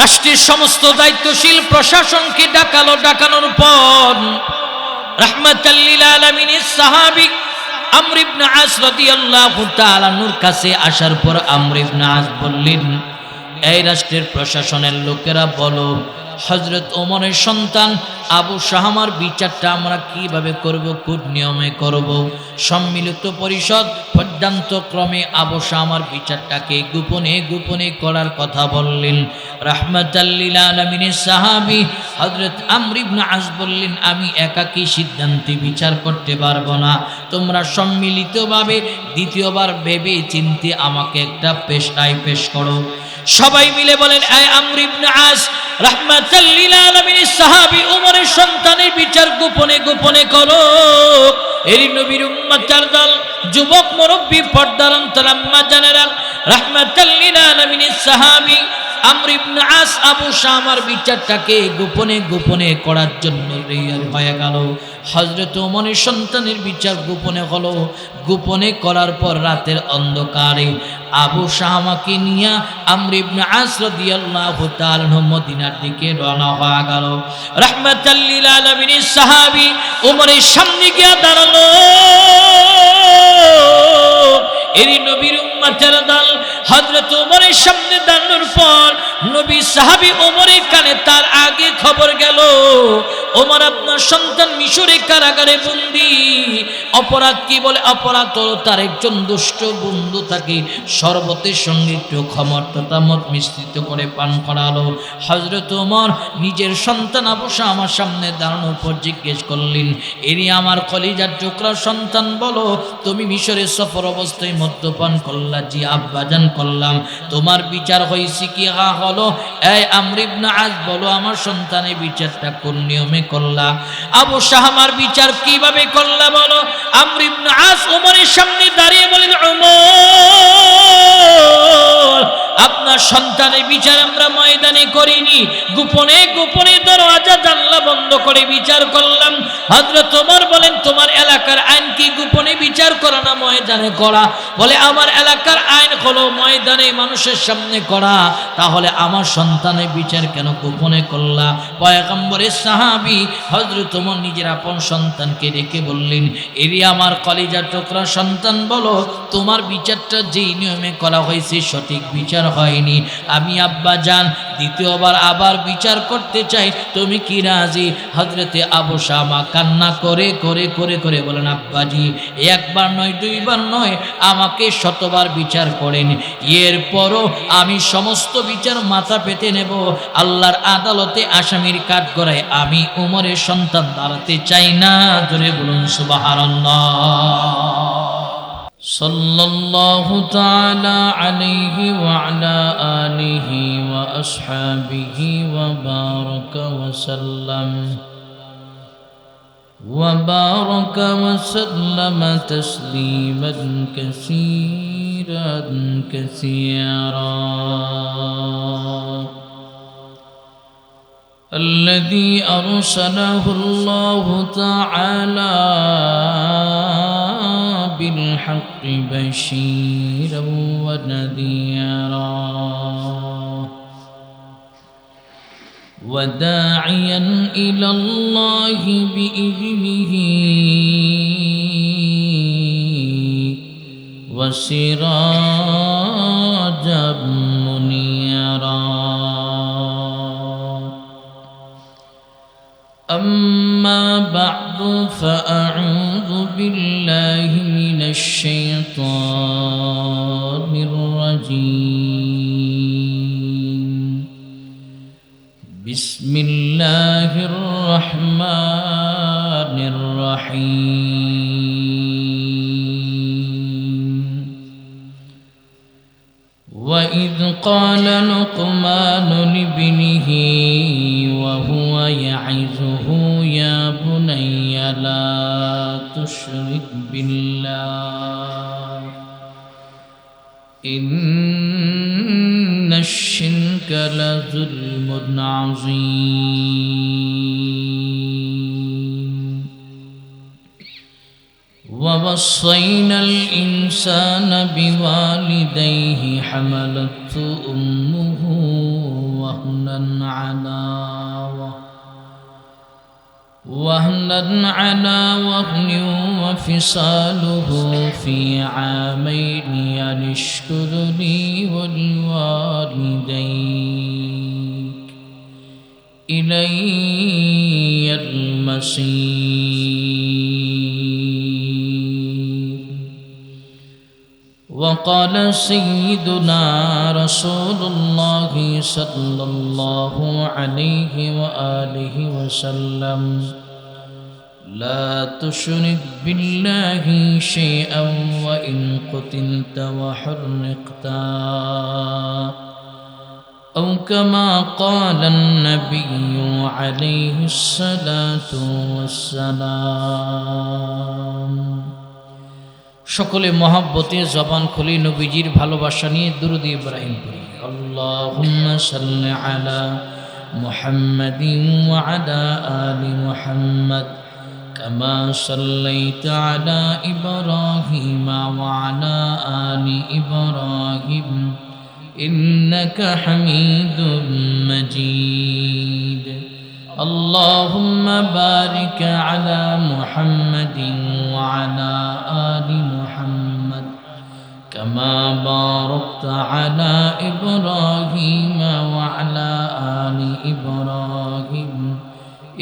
রাষ্ট্রের সমস্ত দায়িত্বশীল প্রশাসনকে ডাকানোর পর রাহমাতাল লিল আলামিনের সাহাবী আমর ইবনে আস রাদিয়াল্লাহু তাআলা আনহুর কাছে আসার পর আমর ইবনে আস বললেন, এই রাষ্ট্রের প্রশাসনের লোকেরা বলো, হযরত ওমরের সন্তান আবু শাহামার বিচারটা আমরা কিভাবে করব, কোন নিয়মে করব? সম্মিলিত পরিষদ পর্যান্তক্রমে আবু শাহামার বিচারটাকে গোপনে গোপনে করার কথা বললেন। রাহমাতাল লিল আলামিনের সাহাবী হযরত আমর ইবনে আস বললেন, আমি একাকী সিদ্ধান্তে বিচার করতে পারবো না, তোমরা সম্মিলিতভাবে দ্বিতীয়বার ভেবে চিন্তে আমাকে একটা পেশায় পেশ করো। সবাই মিলে বলেন, আয় আমর ইবনে আস, রাহমাতাল লিল আলামিনের সাহাবী ওমরের সন্তানের বিচার গোপনে গোপনে করো। এরি নবীর উম্মতের দল, যুবক মুরব্বি, পর্দার অন্তর আম্মা জানেরা, রাহমাতাল লিল আলামিনের সাহাবী আমর ইবনে আস আবু শামার বিচারটাকে গোপনে গোপনে করার জন্য রেয়ার হয়ে গেল। হযরত ওমরের সন্তানের বিচার গোপনে হলো। গোপনে করার পর রাতের অন্ধকারে আবু শামাকে নিয়ে আমর ইবনে আস রাদিয়াল্লাহু তাআলা মদিনার দিকে রওনা হয়ে গেল। রাহমাতাল লিল আলামিনের সাহাবী ওমরের সামনে গিয়ে দাঁড়ালো। এরি নবীর উম্মতের দল, হযরত ওমরের সামনে দাঁড়ানোর পর নবী সাহাবী ওমরের কানে তার আগে খবর গেল, ওমর আপনার সন্তান মিশরে কারাগারে বন্দী। অপরাধ কি বলে? অপরাধ হলো তার একজন দুষ্ট বন্ধু তাকে শরবতের সঙ্গে একটু খমরতামত মিশ্রিত করে পান করালো। হযরত ওমর নিজের সন্তান আবু শামার সামনে দাঁড়ানোর পর জিজ্ঞেস করলেন, এরি আমার কলিজার টুকরা সন্তান, বলো তুমি মিশরের সফর অবস্থায় মদ্যপান করলা? জি আব্বাজান করলাম। তোমার বিচার হয়েছে কি? হা হলো। এই আমর ইবনে আস, বলো আমার সন্তানের বিচারটা কোন নিয়মে করলা? আবু শামার বিচার কিভাবে করলা বলো? আমর ইবনে আস ওমরের সামনে দাঁড়িয়ে বলেন, ওমর, আপনার সন্তানের বিচার আমরা ময়দানে করিনি, গোপনে গোপনে দরওয়াজা জানলা বন্ধ করে বিচার করলাম। হযরত ওমর বলেন, তোমার এলাকার আইন কি গোপনে বিচার করা না ময়দানে করা? বলে, আমার এলাকার আইন হলো ময়দানে মানুষের সামনে করা। তাহলে আমার সন্তানের বিচার কেন গোপনে করলা? পয়গম্বরের সাহাবী হযরত ওমর নিজের আপন সন্তানকে ডেকে বললেন, এরি আমার কলিজার টুকরা সন্তান, বলো তোমার বিচারটা যেই নিয়মে করা হয়েছে সঠিক বিচার হয়নি। আমি আব্বা জান দ্বিতীয়বার আবার বিচার করতে চাই, তুমি কি রাজি? হযরতে আবু শামা কান্না করে করে করে করে বলেন, আব্বাজি একবার নয় দুইবার নয়, আমাকে শতবার বিচার করেন, এরপরও আমি সমস্ত বিচার মাথা পেতে নেব। আল্লাহর আদালতে আসামির কাঠগড়ায় আমি ওমরের সন্তান দাঁড়াতে চাই না। জোরে বলুন সুবহানাল্লাহ। সাল্লাল্লাহু তাআলা আলাইহি ওয়া আলা আলিহি ওয়া আসহাবিহি ওয়া বারাকা ওয়া সাল্লাম وبارك وسلم تسليما كثيرا كثيرا. الذي أرسله الله تعالى بالحق بشيرا ونذيرا وداعيا إلى الله بإذنه وسراجا منيرا. أما بعد فأعوذ بالله من الشيطان الرجيم. بسم الله الرحمن الرحيم. وإذ قال لقمان لابنه وهو يعظه يا بني لا تشرك بالله إن الشرك لظلم عظيم. ووصينا الإنسان بوالديه حملته أمه وهن وهنا على وهن وفصاله في عامين أن اشكر لي ولوالديك إلي المصير. وقال سيدنا رسول الله صلى الله عليه وآله وسلم: لا تشرك بالله شيئا وإن قتلت وحرقت، أو كما قال النبي عليه الصلاة والسلام. সকলে মহব্বতে জবান খুলে নবীজির ভালোবাসা নিয়ে দুরূদ ইব্রাহিম পড়ি। আল্লাহুম্মা সাল্লি আলা মুহাম্মাদিন ওয়া আলা আলি মুহাম্মাদ কামা সাল্লাইতা আলা ইব্রাহিম ওয়া আলা আলি ইব্রাহিম ইন্নাকা হামিদুম মাজিদ। اللهم بارك على محمد وعلى آل محمد كما باركت على إبراهيم وعلى آل إبراهيم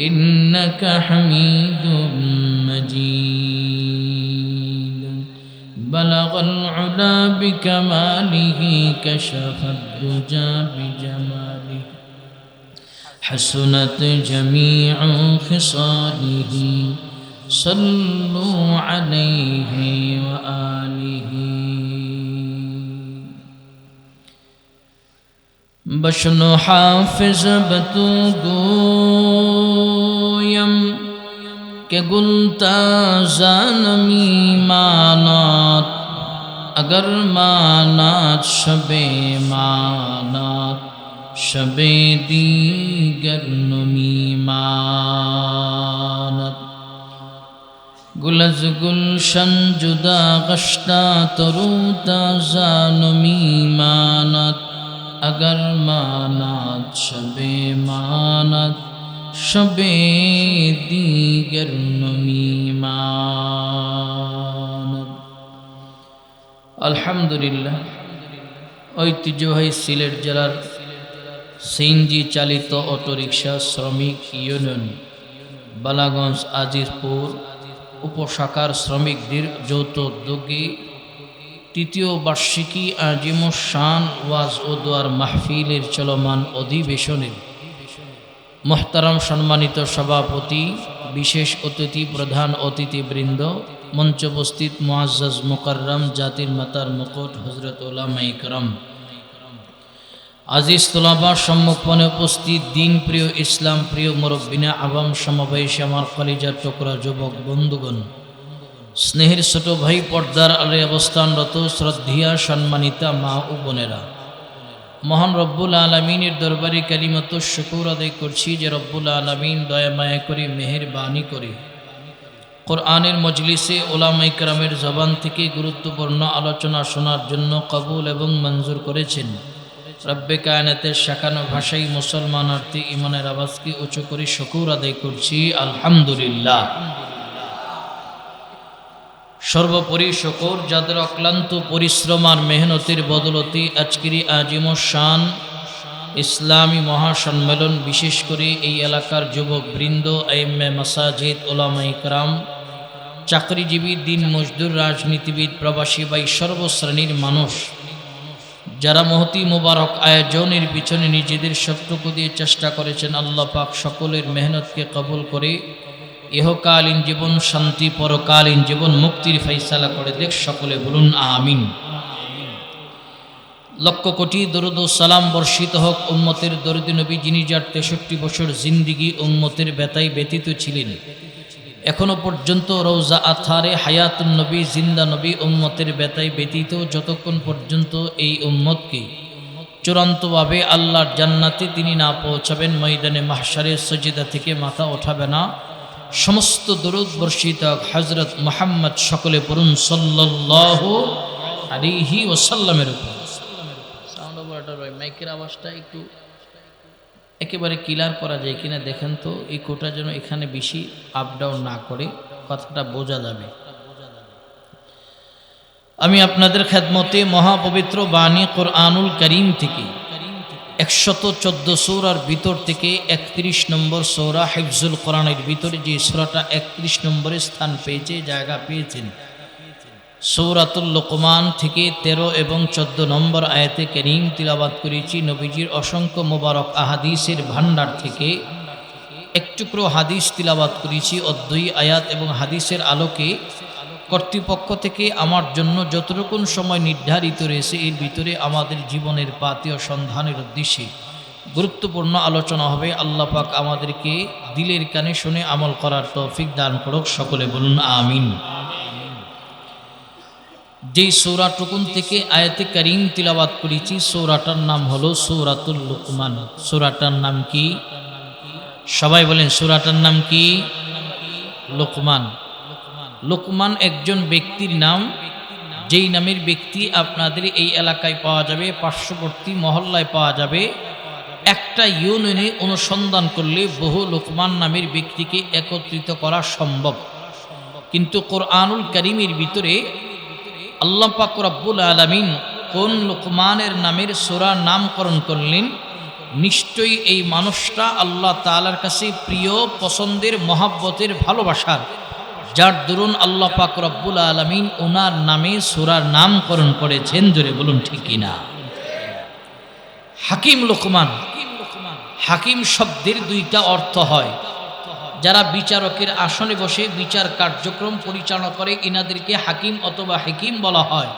إنك حميد مجيد. بلغ العلا بكماله كشف الدجى بجماله حسنت جميع خصاله صلوا عليه وآله. بشنو حافظ بتو گویم کہ گلتا زانمی مانات اگر مانات شب مانات شب دیگر نمیماند. گل از گلشن جدا گشتا ترو تازه نمیماند اگر ماند شب ماند شب دیگر نمیماند. আলহামদুলিল্লাহ, ঐতিহ্যবাহী সিলেট জেলার সিএনজি চালিত অটোরিকশা শ্রমিক ইউনিয়ন বালাগঞ্জ আজিজপুর উপশাখার শ্রমিকদের যৌথ উদ্যোগে তৃতীয় বার্ষিকী আজিমুস শান ওয়াজ ও দোয়ার মাহফিলের চলমান অধিবেশনের মোহতারাম সম্মানিত সভাপতি, বিশেষ অতিথি, প্রধান অতিথিবৃন্দ, মঞ্চে উপস্থিত মুআজ্জাজ মুকাররম জাতির মাতার মুকুট হযরত উলামায়ে ইকরাম, আজিজ তোলাবা, সম্মুখপানে উপস্থিত দিন প্রিয়, ইসলাম প্রিয় মুরব্বিনা আবাম, সমাবেশে আমার কলিজার টুকরা যুবক বন্ধুগণ, স্নেহের ছোট ভাই, পর্দার আলে অবস্থানরত শ্রদ্ধেয়া সম্মানিতা মা ও বোনেরা, মহান রব্বুল আলামিনের দরবারে কালিমাতু শুকর আদায় করছি যে রব্বুল আলামিন দয়া মায়া করে মেহেরবানি করে কোরআনের মজলিসে উলামায়ে কেরামের জবান থেকে গুরুত্বপূর্ণ আলোচনা শোনার জন্য কবুল এবং মঞ্জুর করেছেন। রব্বে কায়নাতের শাখানো ভাষাই মুসলমানার্থী ইমানের আওয়াজকে উঁচু করে শুকর আদায় করছি আলহামদুলিল্লাহ। সর্বোপরি শুকর যাদের অক্লান্ত পরিশ্রম আর মেহনতের বদলতে আজকের আজিমুস শান ইসলামী মহাসম্মেলন, বিশেষ করে এই এলাকার যুবক বৃন্দ, আইম্মে মাসাজিদ, উলামায়ে ইকরাম, চাকরিজীবী, দিন মজদুর, রাজনীতিবিদ, প্রবাসী ভাই, সর্বশ্রেণীর মানুষ যারা মহতি মুবারক আয়োজনের পিছনে নিজেদের সবটুকু দিয়ে চেষ্টা করেছেন, আল্লাহ পাক সকলের মেহনতকে কবুল করে ইহকালীন জীবন শান্তি, পরকালীন জীবন মুক্তির ফয়সালা করে দেখ। সকলে বলুন আমিন। লক্ষ কোটি দরুদ ও সালাম বর্ষিত হোক উম্মতের দরদি নবী, যিনি যার 63 বছর জিন্দিগি উম্মতের ব্যথায় ব্যতীত ছিলেন, এখনো পর্যন্ত রওজা আথারে হায়াতুন নবী, জিন্দা নবী, উম্মতের ব্যথায় ব্যতীত যতক্ষণ পর্যন্ত এই উম্মতকে চূড়ান্তভাবে আল্লাহর জান্নাতে তিনি না পৌঁছাবেন, ময়দানে মাহশারের সজিদা থেকে মাথা ওঠাবে না, সমস্ত দরুদ বর্ষিত হযরত মুহাম্মদ, সকলে পড়ুন সাল্লাল্লাহু আলাইহি ওয়াসাল্লামের উপর। সাউন্ড অপারেটর ভাই, মাইকের আওয়াজটা একটু একেবারে ক্লিয়ার করা যায় কিনা দেখেন তো, এই কোটা যেন এখানে বেশি আপ ডাউন না করে, কথাটা বোঝা যাবে। আমি আপনাদের খেদমতে মহাপবিত্র বাণী কোরআনুল করিম থেকে 114 সূরার ভিতর থেকে 31 নম্বর সূরা হিফজুল কোরআনের ভিতরে যে সূরাটা 31 নম্বরে স্থান পেয়েছে, জায়গা পেয়েছেন, সূরাতুল লুকমান থেকে 13 এবং 14 নম্বর আয়াতে কারীম তিলাওয়াত করেছি। নবীজির অসংখ্য মোবারক আহাদিসের ভান্ডার থেকে এক টুকরো হাদিস তিলাওয়াত করেছি। অদ্বৈ আয়াত এবং হাদিসের আলোকে কর্তৃপক্ষ থেকে আমার জন্য যতটুকু সময় নির্ধারিত রয়েছে, এর ভিতরে আমাদের জীবনের পাথেয় সন্ধানের উদ্দেশ্যে গুরুত্বপূর্ণ আলোচনা হবে। আল্লাহ পাক আমাদেরকে দিলের কানে শুনে আমল করার তৌফিক দান করুক, সকলে বলুন আমিন। যেই সূরাটুকুন থেকে আয়াতে কারীম তিলাওয়াত করেছি, সূরাটার নাম হলো সূরাতুল লুকমান। সূরাটার নাম কি? সবাই বলেন, সূরাটার নাম কি? লুকমান। লুকমান একজন ব্যক্তির নাম, যেই নামের ব্যক্তি আপনাদের এই এলাকায় পাওয়া যাবে, পার্শ্ববর্তী মহল্লায় পাওয়া যাবে। একটা ইউনিয়নে অনুসন্ধান করলে বহু লুকমান নামের ব্যক্তিকে একত্রিত করা সম্ভব, কিন্তু কোরআনুল কারীমের ভিতরে আল্লাহ পাক রব্বুল আলামিন কোন লুকমানের নামের সূরা নামকরণ করলেন, নিশ্চয়ই এই মানুষটা আল্লাহ তাআলার কাছে প্রিয়, পছন্দের, মহাব্বতের, ভালোবাসার, যার দরুন আল্লাহ পাক রব্বুল আলামিন ওনার নামে সূরার নামকরণ করেছেন। জোরে বলুন ঠিক কিনা? হাকিম লুকমান। হাকিম শব্দের দুইটা অর্থ হয়। যারা বিচারকের আসনে বসে বিচার কার্যক্রম পরিচালনা করে, ইনাদেরকে হাকিম অথবা হিকিম বলা হয়।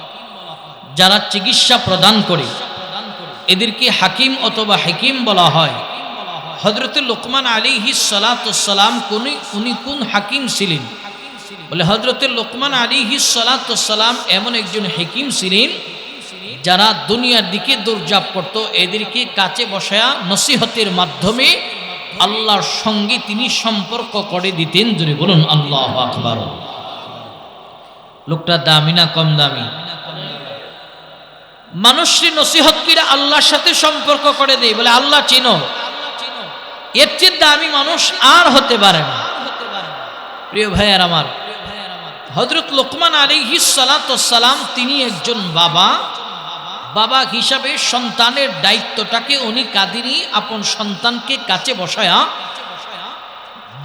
যারা চিকিৎসা প্রদান করে, এদেরকে হাকিম অথবা হিকিম বলা হয়। হযরত লুকমান আলাইহিস সালাতুস সালাম উনি কোন হাকিম ছিলেন? বলে হযরত লুকমান আলাইহিস সালাতুস সালাম এমন একজন হাকিম ছিলেন, যারা দুনিয়ার দিকে দৌড়ঝাঁপ করত, এদেরকে কাছে বসায়া নসিহতের মাধ্যমে আল্লাহর সঙ্গে তিনি সম্পর্ক করে দিতেন। জোরে বলুন আল্লাহু আকবার। লোকটা দামি না কম দামি? মানুষের নসিহত করে আল্লাহর সাথে সম্পর্ক করে দেয়, বলে আল্লাহ চিনো। এর চেয়ে দামি মানুষ আর হতে পারে না। প্রিয় ভাইয়ার আমার, হযরত লুকমান আলাইহিস সালাতুস সালাম তিনি একজন বাবা। বাবা হিসাবে সন্তানের দায়িত্বটাকে উনি কাঁদিনি, আপন সন্তানকে কাছে বসায়া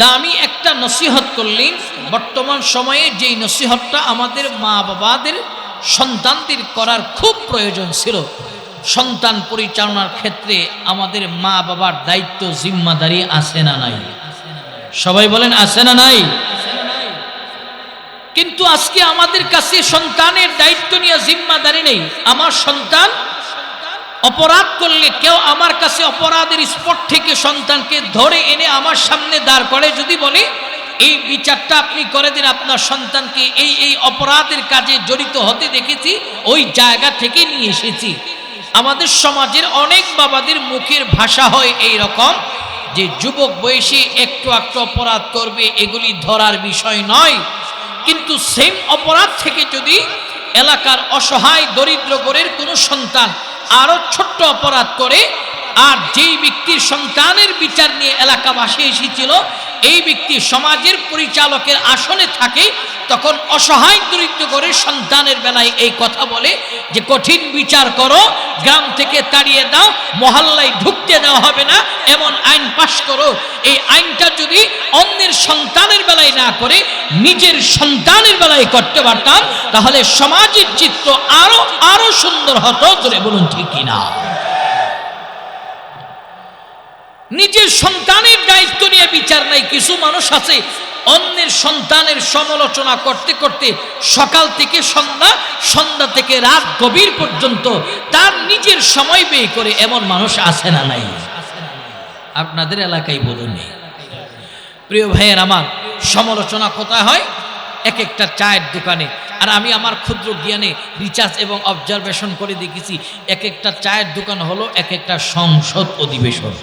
দামি একটা নসিহত করলেন। বর্তমান সময়ে যেই নসিহতটা আমাদের মা বাবাদের সন্তানদের করার খুব প্রয়োজন ছিল। সন্তান পরিচালনার ক্ষেত্রে আমাদের মা বাবার দায়িত্ব, জিম্মাদারি আছে না নাই? সবাই বলেন আছে না নাই? কিন্তু আজকে আমাদের কাছে সন্তানের দায়িত্ব নিয়ে জিম্মাদারি নেই। আমার সন্তান অপরাধ করলে কেউ আমার কাছে অপরাধের স্পট থেকে সন্তানকে ধরে এনে আমার সামনে দাঁড় করে যদি বলে এই বিচারটা আপনি করে দিন, আপনার সন্তানকে এই এই অপরাধের কাজে জড়িত হতে দেখেছি, ওই জায়গা থেকে নিয়ে এসেছি। আমাদের সমাজের অনেক বাবাদের মুখের ভাষা হয় এই রকম যে যুবক বয়সে একটু একটু অপরাধ করবে, এগুলি ধরার বিষয় নয়। কিন্তু সেম অপরাধ থেকে যদি এলাকার অসহায় দরিদ্র গরিবের কোনো সন্তান আরো ছোট্ট অপরাধ করে, আর যেই ব্যক্তির সন্তানের বিচার নিয়ে এলাকাবাসী এসেছিল, এই ব্যক্তি সমাজের পরিচালকের আসনে থাকে, তখন অসহায় দরিদ্র গরিবের সন্তানের বেলায় এই কথা বলে যে কঠিন বিচার করো, গ্রাম থেকে তাড়িয়ে দাও, মহল্লায় ঢুকতে দেওয়া হবে না, এমন আইন পাশ করো। এই আইনটা যদি অন্যের সন্তানের বেলায় না করে নিজের সন্তানের বেলায় করতে পারতাম, তাহলে সমাজের চিত্র আরো আরো সুন্দর হতো। ধরে বলুন ঠিক কিনা? নিজের সন্তানের দায়িত্ব নিয়ে বিচার নাই। কিছু মানুষ আছে অন্যের সন্তানের সমালোচনা করতে করতে সকাল থেকে সন্ধ্যা, সন্ধ্যা থেকে রাত গভীর পর্যন্ত তার নিজের সময় ব্যয় করে, এমন মানুষ আছে না নাই? আপনাদের এলাকায় বলুন। প্রিয় ভাইয়ের আমার, সমালোচনা কোথায় হয়? এক একটা চায়ের দোকানে। আর আমি আমার ক্ষুদ্র জ্ঞানে রিসার্চ এবং অবজারভেশন করে দেখেছি, এক একটা চায়ের দোকান হলো এক একটা সংসদ অধিবেশন।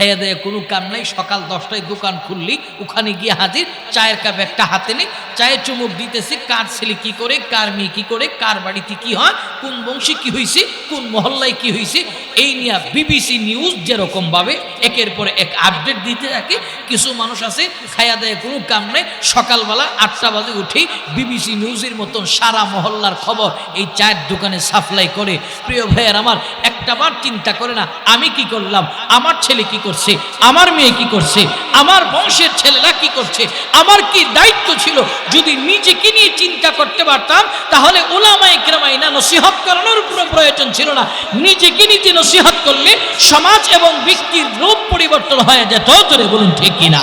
খাইয়া দেয় কোনো কাম নাই, সকাল 10টায় দোকান খুললি, ওখানে গিয়ে হাজির, চায়ের কাপ একটা হাতে নেই, চায়ের চুমুক দিতেছি, কার ছেলে কি করে, কার মেয়ে কি করে, কার বাড়িতে কি হয়, কোন বংশী কি হয়েছে, কোন মহল্লায় কি হয়েছে, এই নিয়ে বিবিসি নিউজ যেরকম ভাবে একের পর এক আপডেট দিতে থাকে। কিছু মানুষ আছে খাইয়া দেয় কোনো কাম নাই, সকালবেলা 8টা বাজে উঠেই বিবিসি নিউজের মতন সারা মহল্লার খবর এই চায়ের দোকানে সাপ্লাই করে। প্রিয় ভাইয়ের আমার, একটাবার চিন্তা করে না আমি কি করলাম, আমার ছেলে কি করছে, আমার মেয়ে কি করছে, আমার বংশের ছেলেরা কি করছে, আমার কি দায়িত্ব ছিল। যদি নিজেকে নিয়ে চিন্তা করতে পারতাম তাহলে উলামায়ে কেরামাই না নসিহত করানোর পুরো প্রয়োজন ছিল না। নিজেকে নিজে নসিহত করলে সমাজ এবং ব্যক্তির রূপ পরিবর্তন হয়ে যেত। তোরে বলুন ঠিক কিনা?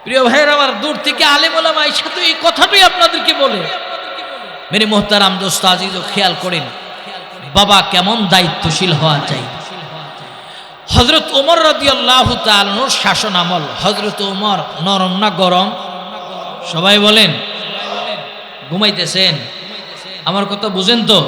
প্রিয় ভাইয়ের আমার, দূর থেকে আলেম ওলামা এসে তো এই কথাটাই আপনাদেরকে বলে। মেরে মোহতারাম দোস্ত আজিজ, খেয়াল করেন বাবা কেমন দায়িত্বশীল হওয়া চাই। হযরত ওমর রাদিয়াল্লাহু তাআলা আনহুর শাসন আমল। হযরত ওমর নরম না গরম? সবাই বলেন। ঘুমাইতেছেন? আমার কথা বুঝেন তো?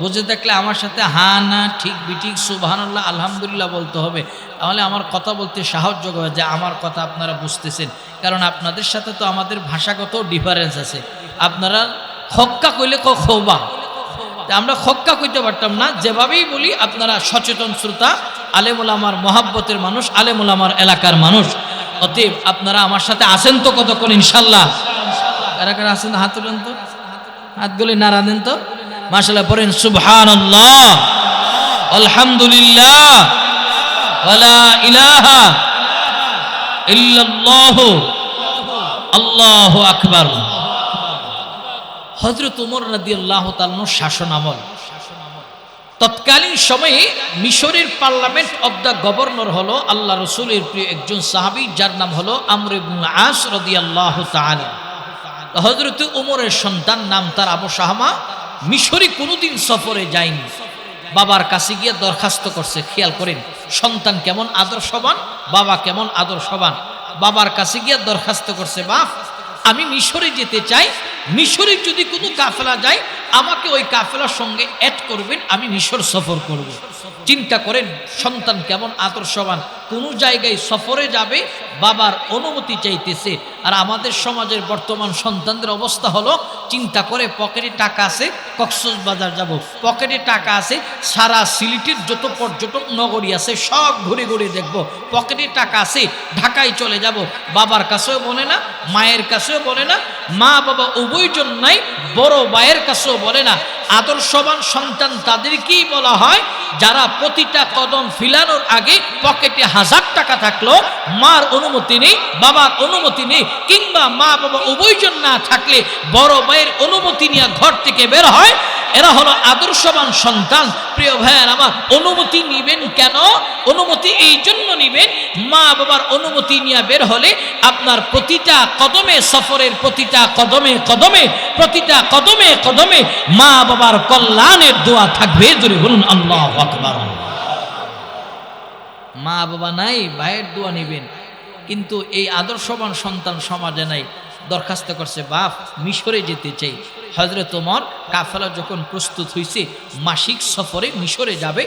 বুঝে থাকলে আমার সাথে হা না, ঠিক বিঠিক, সুবহানাল্লাহ, আলহামদুলিল্লাহ বলতে হবে। তাহলে আমার কথা বলতে সাহায্য হবে যে আমার কথা আপনারা বুঝতেছেন। কারণ আপনাদের সাথে তো আমাদের ভাষাগত ডিফারেন্স আছে। আপনারা খক্কা কইলে খোবা, আমরা খক্কা কইতে পারতাম না। যেভাবেই বলি আপনারা সচেতন শ্রোতা, আলেম ওলামার মহাব্বতের মানুষ, আলেম ওলামার এলাকার মানুষ। অতএব আপনারা আমার সাথে আছেন তো কতক্ষণ ইনশাল্লাহ? কারা কারা আছেন হাত তুলেন তো, হাতগুলি নাড়া দেন তো। মাশাআল্লাহ পড়েন সুবহানাল্লাহ, আলহামদুলিল্লাহ, ওয়ালা ইলাহা ইল্লাল্লাহ, আল্লাহু আকবার। হযরত ওমর রাদিয়াল্লাহু তাআলা আনহুর শাসন আমল। তৎকালীন সময়ে মিশরের পার্লামেন্ট অব দ্য গভর্নর হলো আল্লাহ রসুলের প্রিয় একজন সাহাবী, যার নাম হলো আমর ইবনে আস রাদিয়াল্লাহু তাআলা। হযরত ওমরের সন্তান, নাম তার আবু শাহমা, মিশরে কোনোদিন সফরে যায়নি। বাবার কাছে গিয়ে দরখাস্ত করছে। খেয়াল করেন সন্তান কেমন আদর্শবান, বাবা কেমন আদর্শবান। বাবার কাছে গিয়ে দরখাস্ত করছে, বাপ আমি মিশরে যেতে চাই, মিশরে যদি কোনো কাফেলা যায় আমাকে ওই কাফেলার সঙ্গে অ্যাড করবেন, আমি মিশর সফর করব। চিন্তা করেন সন্তান কেমন আদর্শবান, কোন জায়গায় সফরে যাবে বাবার অনুমতি চাইতেছে। আর আমাদের সমাজের বর্তমান সন্তানদের অবস্থা হলো, চিন্তা করে পকেটে টাকা আছে কক্সবাজার যাব, পকেটে টাকা আছে সারা সিলেটের যত পর্যটক নগরী আছে সব ঘুরে ঘুরে দেখব, পকেটে টাকা আছে ঢাকায় চলে যাব। বাবার কাছেও বলে না, মায়ের কাছেও বলে না, মা বাবা উভয়জন নাই, বড় ভাইয়ের কাছেও বলে না। আদর্শবান সন্তান তাদেরকেই বলা হয় যারা প্রতিটা কদম ফিলানোর আগে পকেটে 1000 টাকা থাকলো, মার অনুমতি নেই, বাবার অনুমতি নেই, কিংবা মা বাবা উভয়জন না থাকলে বড় ভাইয়ের অনুমতি নিয়ে ঘর থেকে বের হয়, এরা হলো আদর্শবান সন্তান। প্রিয় ভাইয়ের আমার, অনুমতি নিবেন কেন? অনুমতি এই জন্য নিবেন, মা বাবার অনুমতি নিয়ে বের হলে আপনার প্রতিটা কদমে, সফরের প্রতিটা কদমে কদমে, প্রতিটা কদমে কদমে মা বাবার কল্যাণের দোয়া থাকবে। জোরে বলুন আল্লাহু আকবার। মা বাবা নাই, ভাইয়ের দোয়া নিবেন, কিন্তু এই আদর্শবান সন্তান সমাজে নাই। দরখাস্ত করছে, বাপ মিশরে যেতে চাই। হযরত ওমর কাফেলা যখন প্রস্তুত হয়েছে মাসিক সফরে মিশরে যাবে,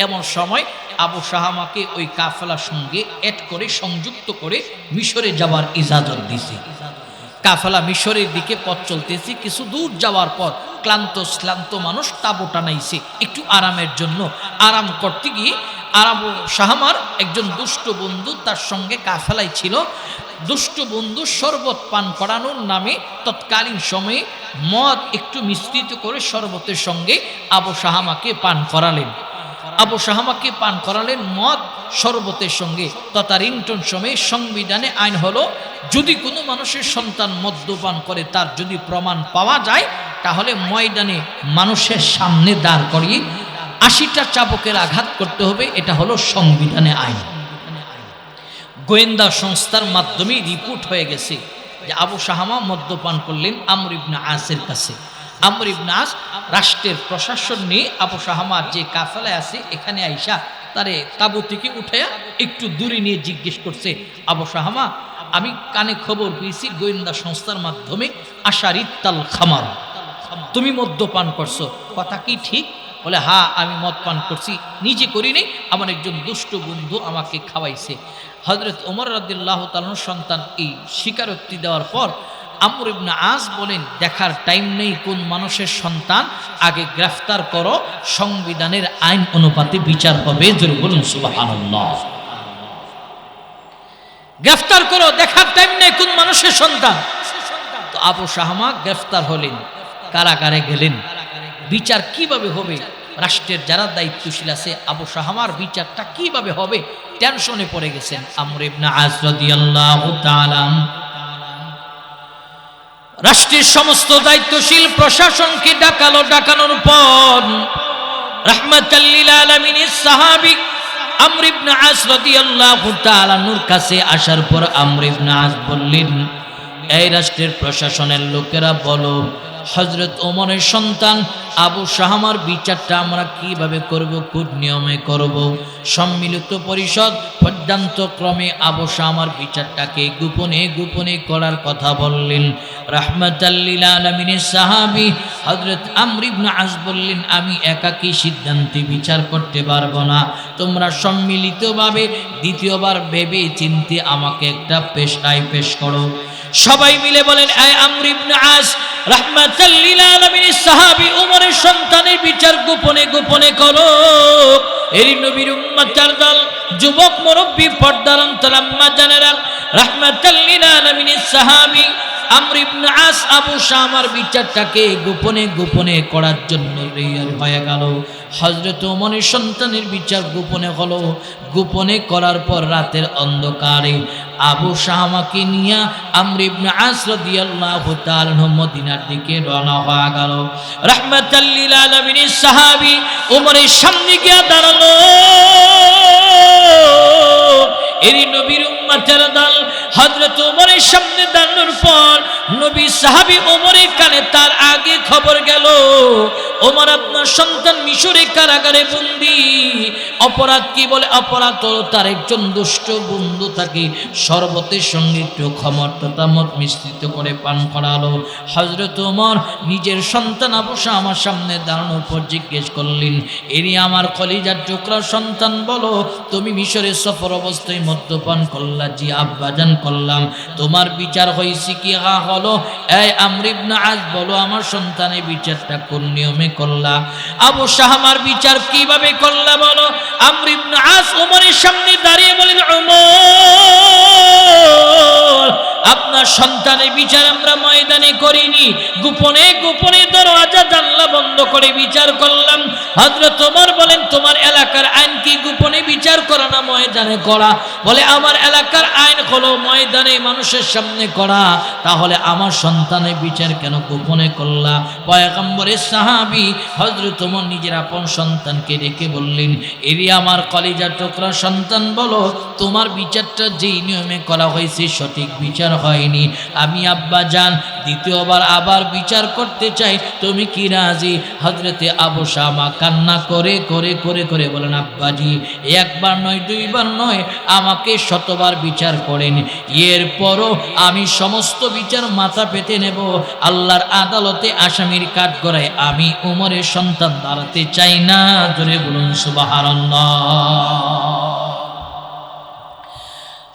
এমন সময় আবু শাহমাকে ওই কাফেলার সঙ্গে অ্যাড করে, সংযুক্ত করে মিশরে যাওয়ার ইজাজত দিছে। কাফেলা মিশরের দিকে পথ চলতেছে। কিছু দূর যাওয়ার পর ক্লান্ত মানুষ তাঁবু টানাইছে একটু আরামের জন্য। আরাম করতে গিয়ে আবু শাহমার একজন দুষ্ট বন্ধু তার সঙ্গে কাফেলায় ছিল। দুষ্ট বন্ধু শরবত পান করানোর নামে তৎকালীন সময়ে মদ একটু মিশ্রিত করে শরবতের সঙ্গে আবু শাহমাকে পান করালেন। আবু শাহমাকে পান করালেন মদ শরবতের সঙ্গে। তদানীন্তন সময়ে সংবিধানে আইন হলো, যদি কোনো মানুষের সন্তান মদ্যপান করে তার যদি প্রমাণ পাওয়া যায় তাহলে ময়দানে মানুষের সামনে দাঁড় করিয়ে 80টা চাবুকের আঘাত করতে হবে। এটা হলো সংবিধানে আইন। গোয়েন্দা সংস্থার মাধ্যমে রিপোর্ট হয়ে গেছে যে আবু শাহমা মদ্যপান করলেন আমর ইবনে আসের কাছে। আমর ইবনে আস রাষ্ট্রের প্রশাসন নিয়ে আবু শাহমার যে কাফেলায় আছে এখানে আইসা তারে তাঁবু থেকে উঠাইয়া একটু দূরে নিয়ে জিজ্ঞেস করছে, আবু শাহমা আমি কানে খবর পেয়েছি গোয়েন্দা সংস্থার মাধ্যমে আশারিত্তাল খামার, তুমি মদ্যপান করছো, কথা কি ঠিক? বলে হ্যাঁ আমি মদ পান করছি, নিজে করিনি, আমার একজন দুষ্ট বন্ধু আমাকে খাওয়াইছে। হযরত ওমর রাদিয়াল্লাহু তাআলার সন্তান এই স্বীকারোক্তি দেওয়ার পর আমর ইবনে আস বলেন, দেখার টাইম নেই কোন মানুষের সন্তান, আগে গ্রেফতার করো, সংবিধানের আইন অনুপাতে বিচার হবে। জোরে বলুন সুবহানাল্লাহ। গ্রেফতার করো, দেখার টাইম নেই কোন মানুষের সন্তান। তো আবু শাহমা গ্রেফতার হলেন, কারাগারে গেলেন। বিচার কিভাবে হবে, রাষ্ট্রের যারা দায়িত্বশীল আছে আবু শাহমার বিচারটা কিভাবে হবে, টেনশনে পড়ে গেছেন। আমর ইবনে আস রাদিয়াল্লাহু তাআলা রাষ্ট্রের সমস্ত দায়িত্বশীল প্রশাসনকে ডাকালো। ডাকানোর পর রাহমাতাল লিল আলামিনের সাহাবী আমর ইবনে আস রাদিয়াল্লাহু তাআলা নূর কাছে আসার পর আমর ইবনে আস বললেন, এই রাষ্ট্রের প্রশাসনের লোকেরা বলো, হযরত ওমরের সন্তান আবু শাহমার বিচারটা আমরা কিভাবে করব, কোন নিয়মে করব? সম্মিলিত পরিষদ পর্যান্তক্রমে আবু শাহমার বিচারটাকে গোপনে গোপনে করার কথা বললেন। রাহমাতাল লিল আলামিনের সাহাবী হযরত আমর ইবনে আস বললেন, আমি একাকী সিদ্ধান্তে বিচার করতে পারবো না, তোমরা সম্মিলিতভাবে দ্বিতীয়বার ভেবে চিন্তে আমাকে একটা পেশায় পেশ করো। সবাই মিলে বলেন, আয় আমর ইবনে আস, রাহমাতাল লিল আলামিনের সাহাবী ওমরের সন্তানের বিচার গোপনে গোপনে করো। এই নবীর উম্মতের দল, যুবক মুরব্বী, পর্দার অন্তর আম্মা জানেরা, রাহমাতাল লিল আলামিনের সাহাবী আমর ইবনে আস আবু শাহমার বিচারটাকে গোপনে গোপনে করার জন্য রেয়ার হয়ে গেল। হযরত ওমরের সন্তানের বিচার গোপনে হলো। গোপনে করার পর রাতের অন্ধকারে আবু শাহমাকে নিয়ে আমর ইবনে আস রাদিয়াল্লাহু তাআলা মদিনার দিকে রওনা হয়ে গেল। রাহমাতাল লিল আলামিনের সাহাবী ওমরের সামনে গিয়ে দাঁড়ালো। এই নবীর উম্মতের দল হযরত ওমরের সামনে দাঁড়ানোর পর নবী সাহাবী ওমরের কানে তার আগে খবর গেল, ওমর আপনার সন্তান মিশরে কারাগারে বন্দী। অপরাধ কি? বলে অপরাধ হলো তার একজন দুষ্ট বন্ধু তাকে শরবতের সঙ্গে একটু খমরটা মদ মিশ্রিত করে পান করালো। হযরত ওমর নিজের সন্তান আবু শাহমার সামনে দাঁড়ানোর পর জিজ্ঞেস করলেন, এরই আমার কলিজার টুকরা সন্তান, বলো তুমি মিশরের সফর অবস্থায় মদ্যপান করলা? জি আব্বাজান করলাম। তোমার বিচার হয়েছে কি? হা হলো। এই আমর ইবনে আস বলো, আমার সন্তানের বিচারটা কোন নিয়মে করলা? আবু শাহমার বিচার কিভাবে করলা বলো? আমর ইবনে আস ওমরের সামনে দাঁড়িয়ে বলেন, ওমর, আপনার সন্তানের বিচার আমরা ময়দানে করিনি, গোপনে গোপনে দরওয়াজা জানলা বন্ধ করে বিচার করলাম। হযরত ওমর বলেন, তোমার এলাকার আইন কি গোপনে বিচার করা না ময়দানে করা? বলে আমার এলাকার আইন হলো ময়দানে মানুষের সামনে করা। তাহলে আমার সন্তানের বিচার কেন গোপনে করলা? পয়গম্বরের সাহাবী হযরত ওমর নিজের আপন সন্তানকে ডেকে বললেন, এরই আমার কলিজার টুকরা সন্তান, বলো তোমার বিচারটা যেই নিয়মে করা হয়েছে সঠিক বিচার হয়নি। আমি আব্বাজান দ্বিতীয়বার আবার বিচার করতে চাই, তুমি কি রাজি? হযরতে আবু শাহমা কান্না করে করে করে করে বলেন, আব্বাজি একবার নয় দুইবার নয়, আমাকে শতবার বিচার করেন, এরপরও আমি সমস্ত বিচার মাথা পেতে নেব। আল্লাহর আদালতে আসামির কাঠগড়ায় আমি ওমরের সন্তান দাঁড়াতে চাই না। জোরে বলুন সুবহানাল্লাহ।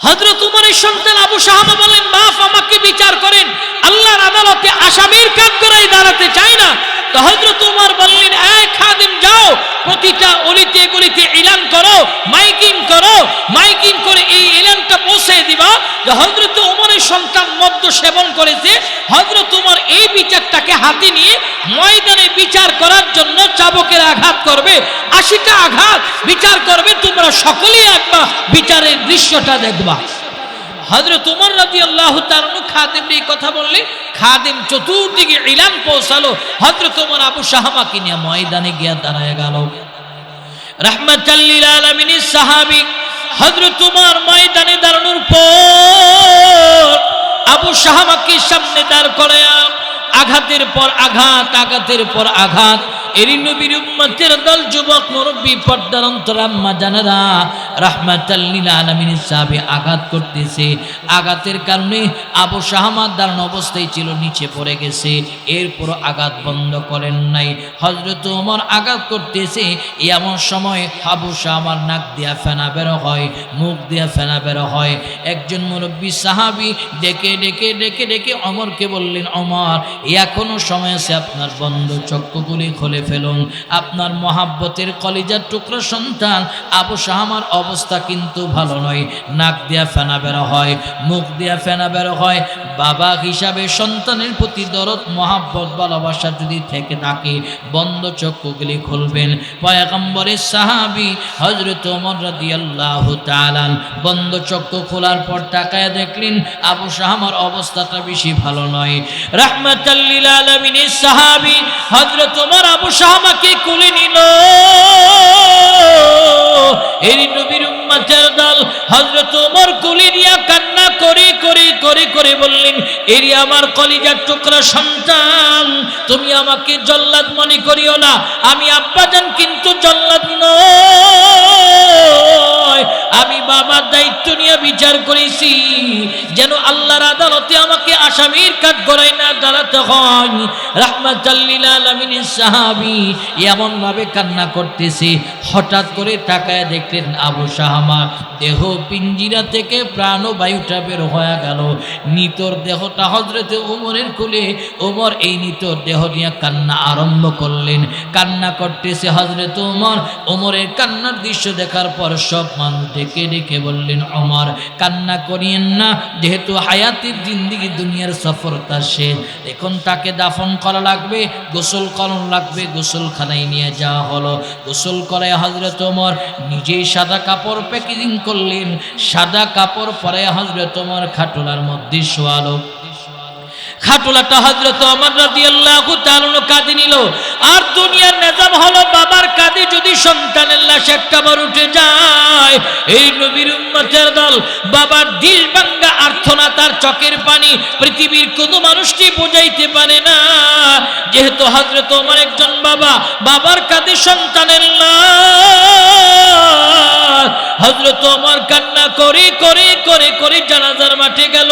হযরত ওমরের সন্তান আবু শাহমা বলেন, বাপ আমাকে বিচার করেন, আল্লাহর আদালতে আসামির কাঠগড়ায় দাঁড়াতে চাই না। তো হযরত ওমর বললেন, এই খাদেম যাও, প্রতিটা অলিতে গলিতে এলান করো, মাইকিং করো, মাইকিং করে এই এলানটা পৌঁছে দিবা যে হযরত ওমরের সন্তান মদ্য সেবন করেছে। হযরত ওমর এই বিচারটাকে হাতে নিয়ে ময়দানে বিচার করার জন্য চাবুকের আঘাত করবে, ৮০টা আঘাত বিচার করবে, তোমরা সকলেই একবার বিচারের দৃশ্যটা দেখবা। হযরত ওমর রাদিয়াল্লাহু তাআলা খাদেমকে এই কথা বললে, খাদেম চতুর্দিকে ইলান পৌঁছালো। হযরত ওমর আবু শাহমাকে নিয়ে ময়দানে গিয়ে দাঁড়ায় গেল। রাহমাতাল লিল আলামিনের সাহাবী হযরত ওমর ময়দানে দাঁড়ানোর পর আবু শাহমাকে সামনে দাঁড় করায়া আঘাতের পর আঘাত, আঘাতের পর আঘাত। এরই নবীর উম্মতের দল, যুবক মুরব্বী, পর্দার অন্তর আম্মা জানেরা, রাহমাতাল লিল আলামিনের সাহাবী আঘাত করতেছে। আঘাতের কারণে আবু শাহামা দাঁড়ানো অবস্থায় ছিল, নিচে পড়ে গেছে। এরপর আঘাত বন্ধ করেন নাই। হযরত ওমর আঘাত করতেছে, এমন সময় আবু শাহামার নাক দিয়া ফেনা বের হয়, মুখ দিয়া ফেনা বের হয়। একজন মুরব্বী সাহাবী ডেকে ডেকে ডেকে ডেকে ওমরকে বললেন, ওমর এখনো সময় আছে, আপনার বন্ধ চক্ষুগুলি খুলে ফেলুন। আপনার মহাব্বতের কলিজার টুকরো সন্তান আবু শাহামার অবস্থা কিন্তু ভালো নয়। নাক দিয়া ফেনা বের হয়, মুখ দিয়া ফেনা বের হয়। বাবা হিসাবে সন্তানের প্রতি দরদ মহাব্বত ভালোবাসা যদি থেকে থাকে, বন্ধ চক্ষুগুলি খুলবেন। পয়গম্বরের সাহাবী হযরত ওমর রাদিয়াল্লাহু তাআলা বন্ধ চক্ষু খোলার পর তাকায় দেখলেন আবু শাহামার অবস্থাটা বেশি ভালো নয়। রাহমাতাল লিল আলামিনের সাহাবী হযরত ওমর আবু শাহামাকে কোলে নিল। এই নবীর উম্মতের দল হযরত ওমর কোলে নিয়ে কান্না করে করে করে করে বললেন, এরি আমার কলিজার টুকরা সন্তান, তুমি আমাকে জল্লাদ মনে করিও না, আমি আব্বাজান কিন্তু জল্লাদ নয়। আমি বাবার দায়িত্ব নিয়ে বিচার করেছি, যেন আল্লাহর আদালতে আমাকে আসামির কাঠগড়ায় না দাঁড়াতে হয়। রাহমাতাল লিল আলামিনের সাহাবী এমন ভাবে কান্না করতেছে, হঠাৎ করে তাকায় দেখলেন আবু শাহামা দেহ পিঞ্জিরা থেকে প্রাণবায়ুটা বের হয়ে গেল। নিতর দেহটা হযরত ওমরের কোলে। ওমর এই নিতর দেহ নিয়ে কান্না আরম্ভ করলেন। কান্না করতেছে হযরত ওমর। ওমরের কান্নার দৃশ্য দেখার পর সব মানুষ ডেকে ডেকে বললেন, ওমর কান্না করিয়েন না, যেহেতু হায়াতের জিন্দেগি দুনিয়ার সফরটা শেষ, এখন তাকে দাফন করা লাগবে, গোসল করানো লাগবে। গোসলখানায় নিয়ে যাওয়া হলো। গোসল করে হযরত ওমর নিজেই সাদা কাপড় প্যাকেজিং করলেন। সাদা কাপড় পরে হযরত ওমর খাটুলার মধ্যে শোয়ালো। খাটুলাটা হযরত ওমর রাদিয়াল্লাহু তাআলা কাঁধে নিল। আর দুনিয়ার নিজাম হলো, বাবার কাঁধে যদি সন্তানের লাশ একটা বার উঠে যায়, এই নবীর উম্মতের দল বাবার দিল ভাঙ্গা আর্তনাদ, তার চোখের পানি পৃথিবীর কোনো মানুষটি বোঝাইতে পারে না। যেহেতু হযরত ওমর একজন বাবা, বাবার কাঁধে সন্তানের লাশ, হযরত ওমর কান্না করে করে করে করে জানাজার মাঠে গেল।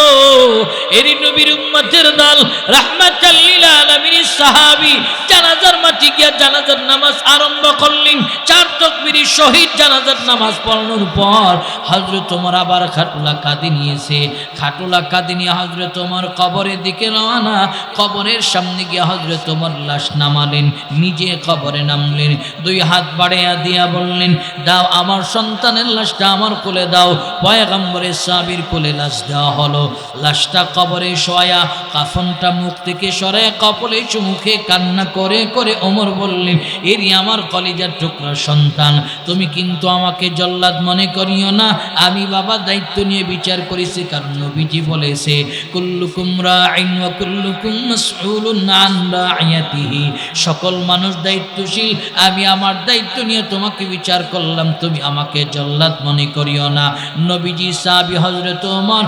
এর নবীর উম্মতের দল রাহমাতাল লিল আলামিনের সাহাবী জানাজার মাঠে গিয়া জানাজার নামাজ আরম্ভ করলেন। 4 তাকবীর শহীদ জানাজার নামাজ পড়ানোর পর হযরত ওমর আবার খাটুলা কাঁধে নিয়েছে। খাটুলা কাঁধে নিয়ে হযরত ওমর কবরের দিকে রওনা। কবরের সামনে গিয়া হযরত ওমর লাশ নামালেন, নিজে কবরে নামলেন। 2 হাত বাড়াইয়া দিয়া বললেন, দাও আমার সন্তানের লাশটা আমার কোলে দাও। পয়গম্বরের সাহাবীর কোলে লাশ দেওয়া হলো। লাশটা কবরে শোয়া, কাফনটা মুখ থেকে সরায় কপালে চুমুখে কান্না করে করে ওমর বললেন, এরি আমার কলিজার টুকরা সন্তান, তুমি কিন্তু আমাকে জল্লাদ মনে করিও না, আমি বাবা দায়িত্ব নিয়ে বিচার করেছি। কারণ নবীজি বলেছে, কুল্লুকুম রাইন ওয়া কুল্লুকুম মাসউলুন আন রাইয়াতিহি, সকল মানুষ দায়িত্বশীল, আমি আমার দায়িত্ব নিয়ে তোমাকে বিচার করলাম, তুমি আমাকে জল্লাদ মনে করিও না। নবীজি সাহাবী হযরত ওমর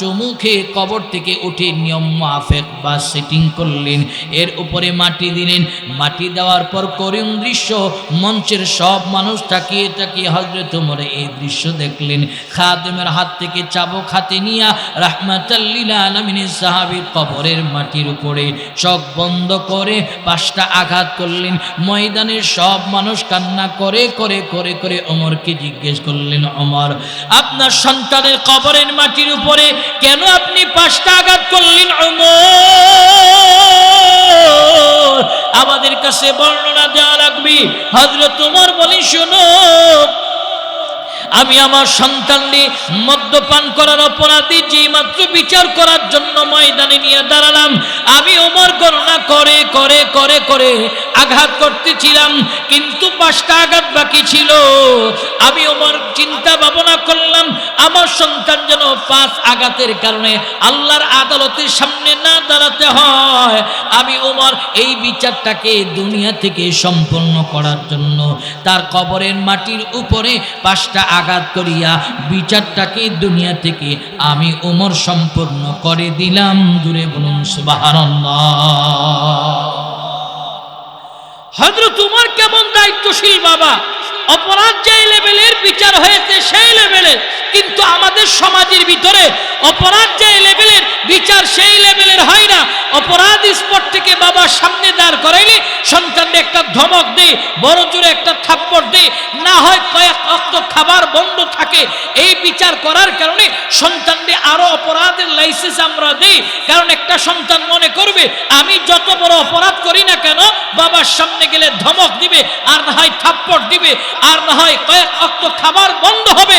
চুমুখে কবর থেকে উঠে নিয়ম মাফিক বা সেটিং করলেন। এর উপরে মাটি দিলেন। মাটি দেওয়ার পর করুণ দৃশ্য, মঞ্চের সব মানুষ তাকিয়ে তাকিয়ে হযরত ওমর এই দৃশ্য দেখলেন। খাদেমের হাত থেকে চাবুক হাতে নিয়া রাহমাতাল লিল আলামিনের সাহাবীর কবরের মাটির উপরে চোখ বন্ধ করে 5টা আঘাত করলেন। ময়দানের সব মানুষ কান্না করে করে করে করে ওমরকে জিজ্ঞেস করলেন, ওমর আপনার সন্তানের কবরের মাটির উপরে কেন আপনি 5টা আঘাত করলেন? ওমর আমাদের কাছে বর্ণনা দেওয়া লাগবে। হযরত ওমর বলেন, শোনো, আমি আমার সন্তানকে মদ্যপান করার অপরাধী যে মাত্র বিচার করার জন্য ময়দানে নিয়ে দাঁড়ালাম, আমি ওমর গণনা করে করে করে করে আঘাত করতেছিলাম, কিন্তু 5টা আঘাত বাকি ছিল। আমি ওমর চিন্তা ভাবনা করলাম, আমার সন্তান যেন 5 আঘাতের কারণে আল্লাহর আদালতের সামনে না দাঁড়াতে হয়। আমি ওমর এই বিচারটাকে দুনিয়া থেকে সম্পন্ন করার জন্য তার কবরের মাটির উপরে 5টা আঘাত করিয়া বিচারটাকে দুনিয়া থেকে আমি ওমর সম্পূর্ণ করে দিলাম। জুড়ে বলুন সুবহানাল্লাহ। হযরত ওমর কেমন দায়িত্বশীল বাবা, অপরাধ যে লেভেলের বিচার হয়েছে সেই লেভেলের, কিন্তু আমাদের সমাজের ভিতরে অপরাধ যে লেভেলের বিচার সেই লেভেলের হয় না। অপরাধ স্পট থেকে বাবার সামনে দাঁড় করাইলে সন্তানকে একটা ধমক দে, বড় জোরে একটা থাপ্পড় দে, না হয় কয়েক অক্ত খাবার বন্ধ থাকে। এই বিচার করার কারণে সন্তানকে আরো অপরাধের লাইসেন্স আমরা দেই। কারণ একটা সন্তান মনে করবে আমি যত বড় অপরাধ করি না কেন বাবার সামনে গেলে ধমক দিবে, আর না হয় থাপ্পড় দিবে, আর না হয় কয়েক অক্ত খাবার বন্ধ হবে।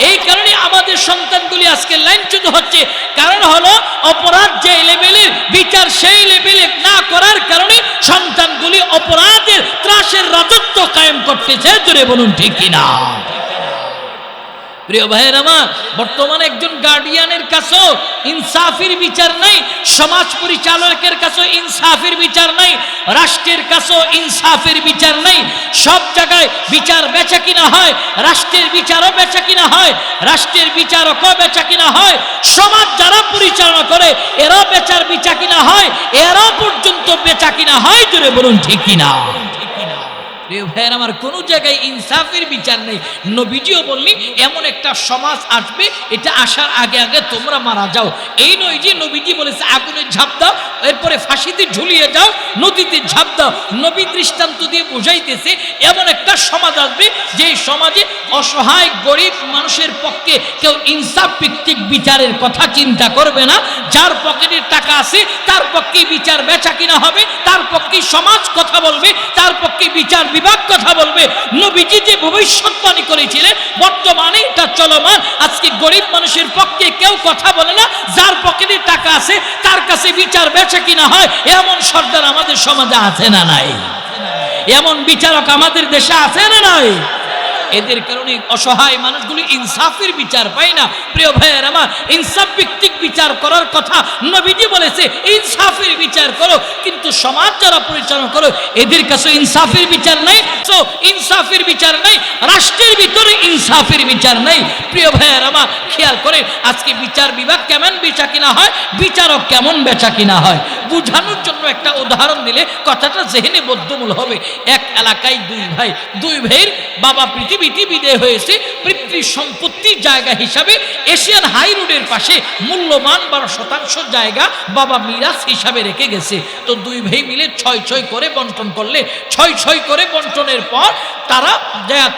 এই কারণে আমাদের সন্তানগুলি আজকে লাইনচ্যুত হচ্ছে। কারণ হলো অপরাধ যে লেভেলের বিচার সেই লেভেলে না করার কারণে সন্তানগুলি অপরাধের ত্রাসের রাজত্ব কায়েম করতেছে। জোরে বলুন ঠিক কিনা? প্রিয় ভাইয়ের আমার, বর্তমানে একজন গার্ডিয়ানের কাছেও ইনসাফের বিচার নাই, সমাজ পরিচালকের কাছেও ইনসাফের বিচার নাই, রাষ্ট্রের কাছেও ইনসাফের বিচার নাই। সব জায়গায় বিচার বেচা কিনা হয়, রাষ্ট্রের বিচারও বেচা কিনা হয়, রাষ্ট্রের বিচারকও বেচা কিনা হয়, সমাজ যারা পরিচালনা করে এরাও বেচার বিচার কিনা হয়, এরাও পর্যন্ত বেচা কিনা হয়। জোরে বলুন ঠিক কিনা? ভাইয়ের আমার, কোন জায়গায় ইনসাফের বিচার নেই। নবীজিও বললি এমন একটা সমাজ আসবে, এটা আসার আগে আগে তোমরা মারা যাও। এই নয় যে নবীজি বলেছে আগুনে ঝাঁপ দাও, এরপরে ফাঁসিতে ঝুলিয়ে যাও, নদীতে ঝাঁপ দাও। নবী দৃষ্টান্ত দিয়ে বুঝাইতেছে এমন একটা সমাজ আসবে যে সমাজে অসহায় গরিব মানুষের পক্ষে কেউ ইনসাফ ভিত্তিক বিচারের কথা চিন্তা করবে না। যার পকেটের টাকা আছে তার পক্ষে বিচার বেচা কিনা হবে, তার পক্ষে সমাজ কথা বলবে, তার পক্ষে বিচার বিভাগ কথা বলবে। নবীজি যে ভবিষ্যৎবাণী করেছিলেন বর্তমানে এটা চলমান। আজকে গরিব মানুষের পক্ষে কেউ কথা বলে না, যার পকেটে টাকা আছে তার কাছে বিচার বেচা কিনা হয়। এমন সর্দার আমাদের সমাজে আছে না নাই? এমন বিচারক আমাদের দেশে আছে না নাই? এদের কারণে অসহায় মানুষগুলি ইনসাফের বিচার পায় না। প্রিয় ভাইয়ের আমার, ইনসাফ ভিত্তিক বিচার করার কথা নবীজি বলেছে, ইনসাফের বিচার করো। কিন্তু সমাজ যারা পরিচালনা করো এদের কাছে ইনসাফের বিচার নাই, তো ইনসাফের বিচার নাই, রাষ্ট্রের ভিতরে ইনসাফের বিচার নাই। প্রিয় ভাইয়ের আমার, খেয়াল করে আজকে বিচার বিভাগ কেমন বেচা কিনা হয়, বিচারক কেমন বেচা কিনা হয়। বুঝানোর জন্য একটা উদাহরণ দিলে কথাটা জেহেনে বদ্ধমূল হবে। এক এলাকায় দুই ভাইয়ের বাবা পৃথিবীতে বিদেয় হয়েছে। পিতৃ সম্পত্তির জায়গা হিসাবে এশিয়ান হাই রোডের পাশে মূল্যবান 12% জায়গা বাবা মিরাজ হিসাবে রেখে গেছে। তো দুই ভাই মিলে 6 করে বন্টন করলে, 6 করে বন্টনের পর তারা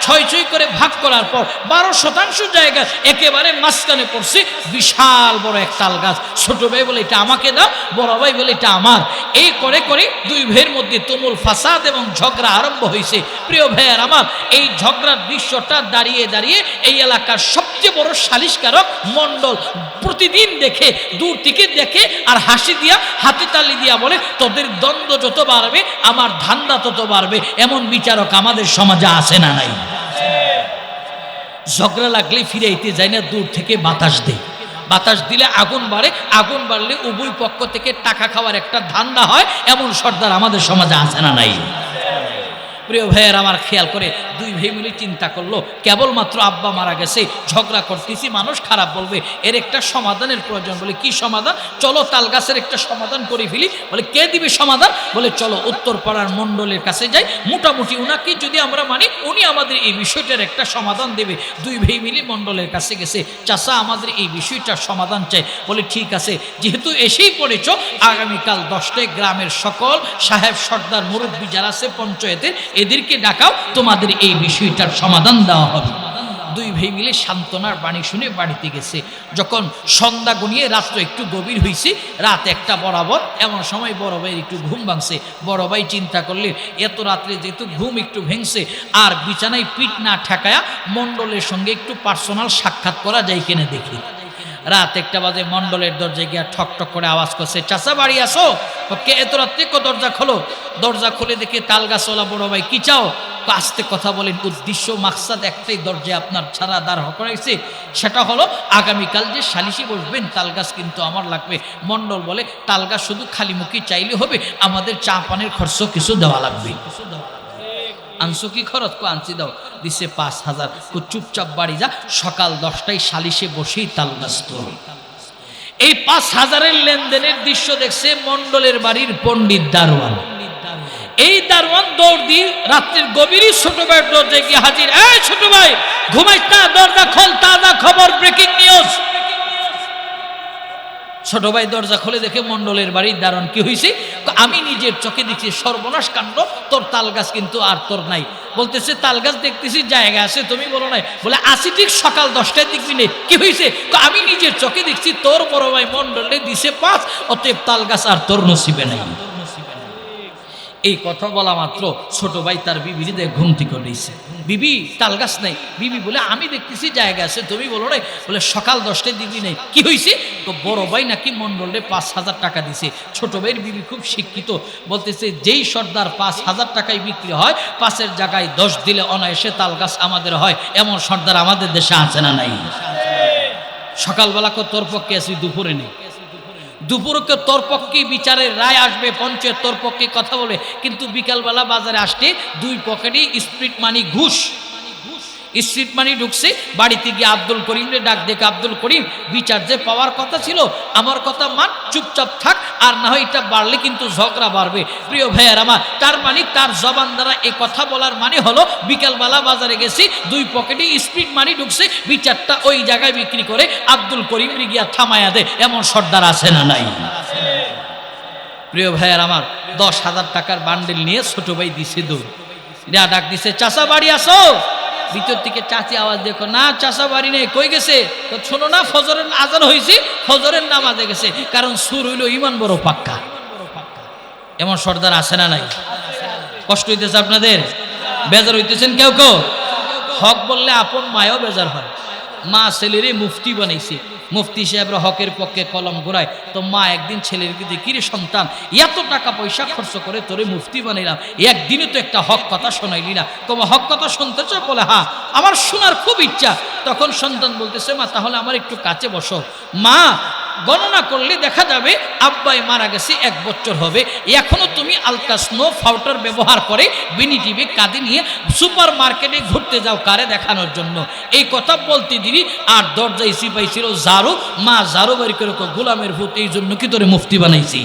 6 করে ভাগ করার পর 12% জায়গা একেবারে মাঝখানে পড়ছে বিশাল বড় এক তাল গাছ। ছোট ভাই বলে এটা আমাকে দাও, বড় ভাই বলে এটা আমার। এই করে করে দুই ভাইয়ের মধ্যে তুমুল ফাসাদ এবং ঝগড়া আরম্ভ হয়েছে। প্রিয় ভাইয়ের আমার, এই ঝগড়ার দৃশ্যটা দাঁড়িয়ে দাঁড়িয়ে এই এলাকার সবচেয়ে বড় সালিশকারক মণ্ডল প্রতিদিন দেখে, দূর থেকে দেখে আর হাসি দিয়া হাতে তালি দিয়া বলে তোদের দ্বন্দ্ব যত বাড়বে আমার ধান্দা তত বাড়বে। এমন বিচারক আমাদের সমাজে আছে না নাই? ঝগড়া লাগলে ফিরাইতে যায় না, দূর থেকে বাতাস দেয়। বাতাস দিলে আগুন বাড়ে, আগুন বাড়লে উভয় পক্ষ থেকে টাকা খাওয়ার একটা ধান্দা হয়। এমন সর্দার আমাদের সমাজে আছে না নাই? প্রিয় ভাইয়ের আমার, খেয়াল করে দুই ভাই মিলে চিন্তা করলো কেবলমাত্র আব্বা মারা গেছে, ঝগড়া করতেছি, মানুষ খারাপ বলবে, এর একটা সমাধানের প্রয়োজন। বলে কি সমাধান? চলো তাল গাছের একটা সমাধান করে ফেলি। বলে কে দিবে সমাধান? বলে চলো উত্তর পাড়ার মণ্ডলের কাছে যাই, মোটামুটি উনাকে যদি আমরা মানি উনি আমাদের এই বিষয়টার একটা সমাধান দেবে। দুই ভাই মিলে মণ্ডলের কাছে গেছে, চাচা আমাদের এই বিষয়টার সমাধান চাই। বলে ঠিক আছে, যেহেতু এসেই পড়েছ, আগামীকাল 10টায় গ্রামের সকল সাহেব সর্দার মুরব্বী যারা আছে পঞ্চায়েতের এদেরকে ডাকাও, তোমাদের এই বিষয়টার সমাধান দেওয়া হবে। দুই ভাই মিলে সান্ত্বনার বাণী শুনে বাড়িতে গেছে। যখন সন্ধ্যা গনিয়ে রাত্র একটু গভীর হয়েছে, রাত 1টা বরাবর, এমন সময় বড় ভাইয়ের একটু ঘুম ভাঙছে। বড় ভাই চিন্তা করলে এত রাত্রে যেহেতু ঘুম একটু ভেঙছে, আর বিছানায় পিঠ না ঠেকায়া মণ্ডলের সঙ্গে একটু পার্সোনাল সাক্ষাৎ করা যায় কিনা দেখি। রাত 1টা বাজে মণ্ডলের দরজায় গিয়া ঠক ঠক করে আওয়াজ করছে, চাচা বাড়ি আসো? কে এত রাত্রে? দরজা খোলো। দরজা খুলে দেখে তাল গাছওয়ালা বড় ভাই। কি চাও? আস্তে কথা বলেন। উদ্দেশ্য মাকসাদ একটাই, দরজায় আপনার ছাড়া দাঁড় করাইছে, সেটা হলো আগামীকাল যে সালিশি বসবেন তাল গাছ কিন্তু আমার লাগবে। মণ্ডল বলে তাল গাছ শুধু খালি মুখে চাইলে হবে, আমাদের চা পানের খরচ কিছু দেওয়া লাগবে। আনছো কি খরচ? আনছি দাও। দিছে 5000। চুপচাপ বাড়ি যা, সকাল 10টায় সালিশে বসেই তাল গাছ তোল। এই 5000-এর লেনদেনের দৃশ্য দেখছে মণ্ডলের বাড়ির পণ্ডিত দারোয়ান। এই দারোয়ান দৌড় দিই রাত্রির গভীরই ছোট ভাইয়ের দরজায় গিয়ে হাজির। এই ছোট ভাই, ঘুমাইস না, দরজা খোল, তাজা খবর, ব্রেকিং নিউজ। ছোট ভাই দরজা খুলে দেখে মন্ডলের বাড়ির দারণ। কি হয়েছে? আমি নিজের চোখে দেখছি সর্বনাশ কাণ্ড, তোর তাল গাছ কিন্তু আর তোর নাই। বলতেছে তাল গাছ দেখতেছি জায়গা আছে, তুমি বলো নাই। বলে আসি ঠিক সকাল 10টায় দেখবি নেই। কি হয়েছে? আমি নিজের চোখে দেখছি তোর বড় ভাই মন্ডলে দিছে 5, অতএব তাল গাছ আর তোর নসিবে নাই। এই কথা বলা মাত্র ছোট ভাই তার বিবির দিয়ে ঘুম থেকে উঠেছে। বিবি তাল গাছ নাই। বিবি বলে আমি দেখতেছি জায়গা আছে, তুমি বলো নাই। বলে সকাল 10টায় দিবি নাই। কি হয়েছে? তো বড় ভাই নাকি মন্ডলে 5,000 টাকা দিছে। ছোট ভাইয়ের বিবি খুব শিক্ষিত, বলতেছে যেই সর্দার 5,000 টাকায় বিক্রি হয়, 5-এর জায়গায় 10 দিলে অনায়াসে তাল গাছ আমাদের হয়, এমন সর্দার আমাদের দেশে আছে না নাই? সকালবেলা তোর পক্ষে আসি, দুপুরে নেই। দুপুরকে তোর পক্ষে বিচারের রায় আসবে, পঞ্চায়েত তোর পক্ষে কথা বলে, কিন্তু বিকালবেলা বাজারে আসতে 2 পকেটে স্প্রিট মানি ঘুষ। স্ট্রিট মানি ঢুকছে। বাড়িতে গিয়ে আব্দুল করিমরে ডাক দেখে, আব্দুল করিম, বিচার যে পাওয়ার কথা ছিল, আমার কথা মান, চুপচাপ থাক, আর না হয় এটা বাড়লে কিন্তু ঝগড়া বাড়বে। প্রিয় ভাইয়ার আমার, তার মানে তার জবান দ্বারা এই কথা বলার মানে হলো বিকালবেলা বাজারে গেছি, 2 পকেটে স্প্রিট মানি ঢুকছে, বিচারটা ওই জায়গায় বিক্রি করে আব্দুল করিমরে গিয়া থামায়া দে, এমন সর্দার আছে না নাই? প্রিয় ভাইয়ার আমার, 10,000 টাকার বান্ডেল নিয়ে ছোট ভাই দিছে দৌড়। ডাক দিছে, চাচা বাড়ি আসো। ভিতর থেকে চাচি আওয়াজ দেখো, না চাচা বাড়ি নেই। কই গেছে? তো শোনো না, ফজরের আজান হয়েছে, ফজরের নামাজে গেছে। কারণ সুর হইল ইমান বড় পাক্কা। এমন সর্দার আছে না নাই? কষ্ট হইতেছে আপনাদের? বেজার হইতেছেন কেউ কেউ? হক বললে আপন মায়ও বেজার হয়। মা ছেলেরে মুফতি বানাইছে, মুফতি সাহেবরা হকের পক্ষে কলম ঘোরায়, তো মা একদিন ছেলের দিকে, কিরে সন্তান, এত টাকা পয়সা খরচ করে তোরে মুফতি বানাইলাম, একদিনে তো একটা হক কথা শোনাইলি না। তোমার হক কথা শুনতে চাও? বলে হ্যাঁ, আমার শোনার খুব ইচ্ছা। তখন সন্তান বলতেছে, মা তাহলে আমার একটু কাছে বসো। মা গণনা করলে দেখা যাবে আব্বাই মারা গেছে 1 বছর হবে, এখনো তুমি আলকা স্নো পাউডার ব্যবহার করে বিনি টিভি কাঁধে নিয়ে সুপার মার্কেটে ঘুরতে যাও কারে দেখানোর জন্য। এই কথা বলতে দিদি আর দরজায় সিপাই ছিল ঝাড়ু। মা ঝাড়ু বাড়ি করে, গোলামের ভূত, এই জন্য কি তোরে মুফতি বানাইছি?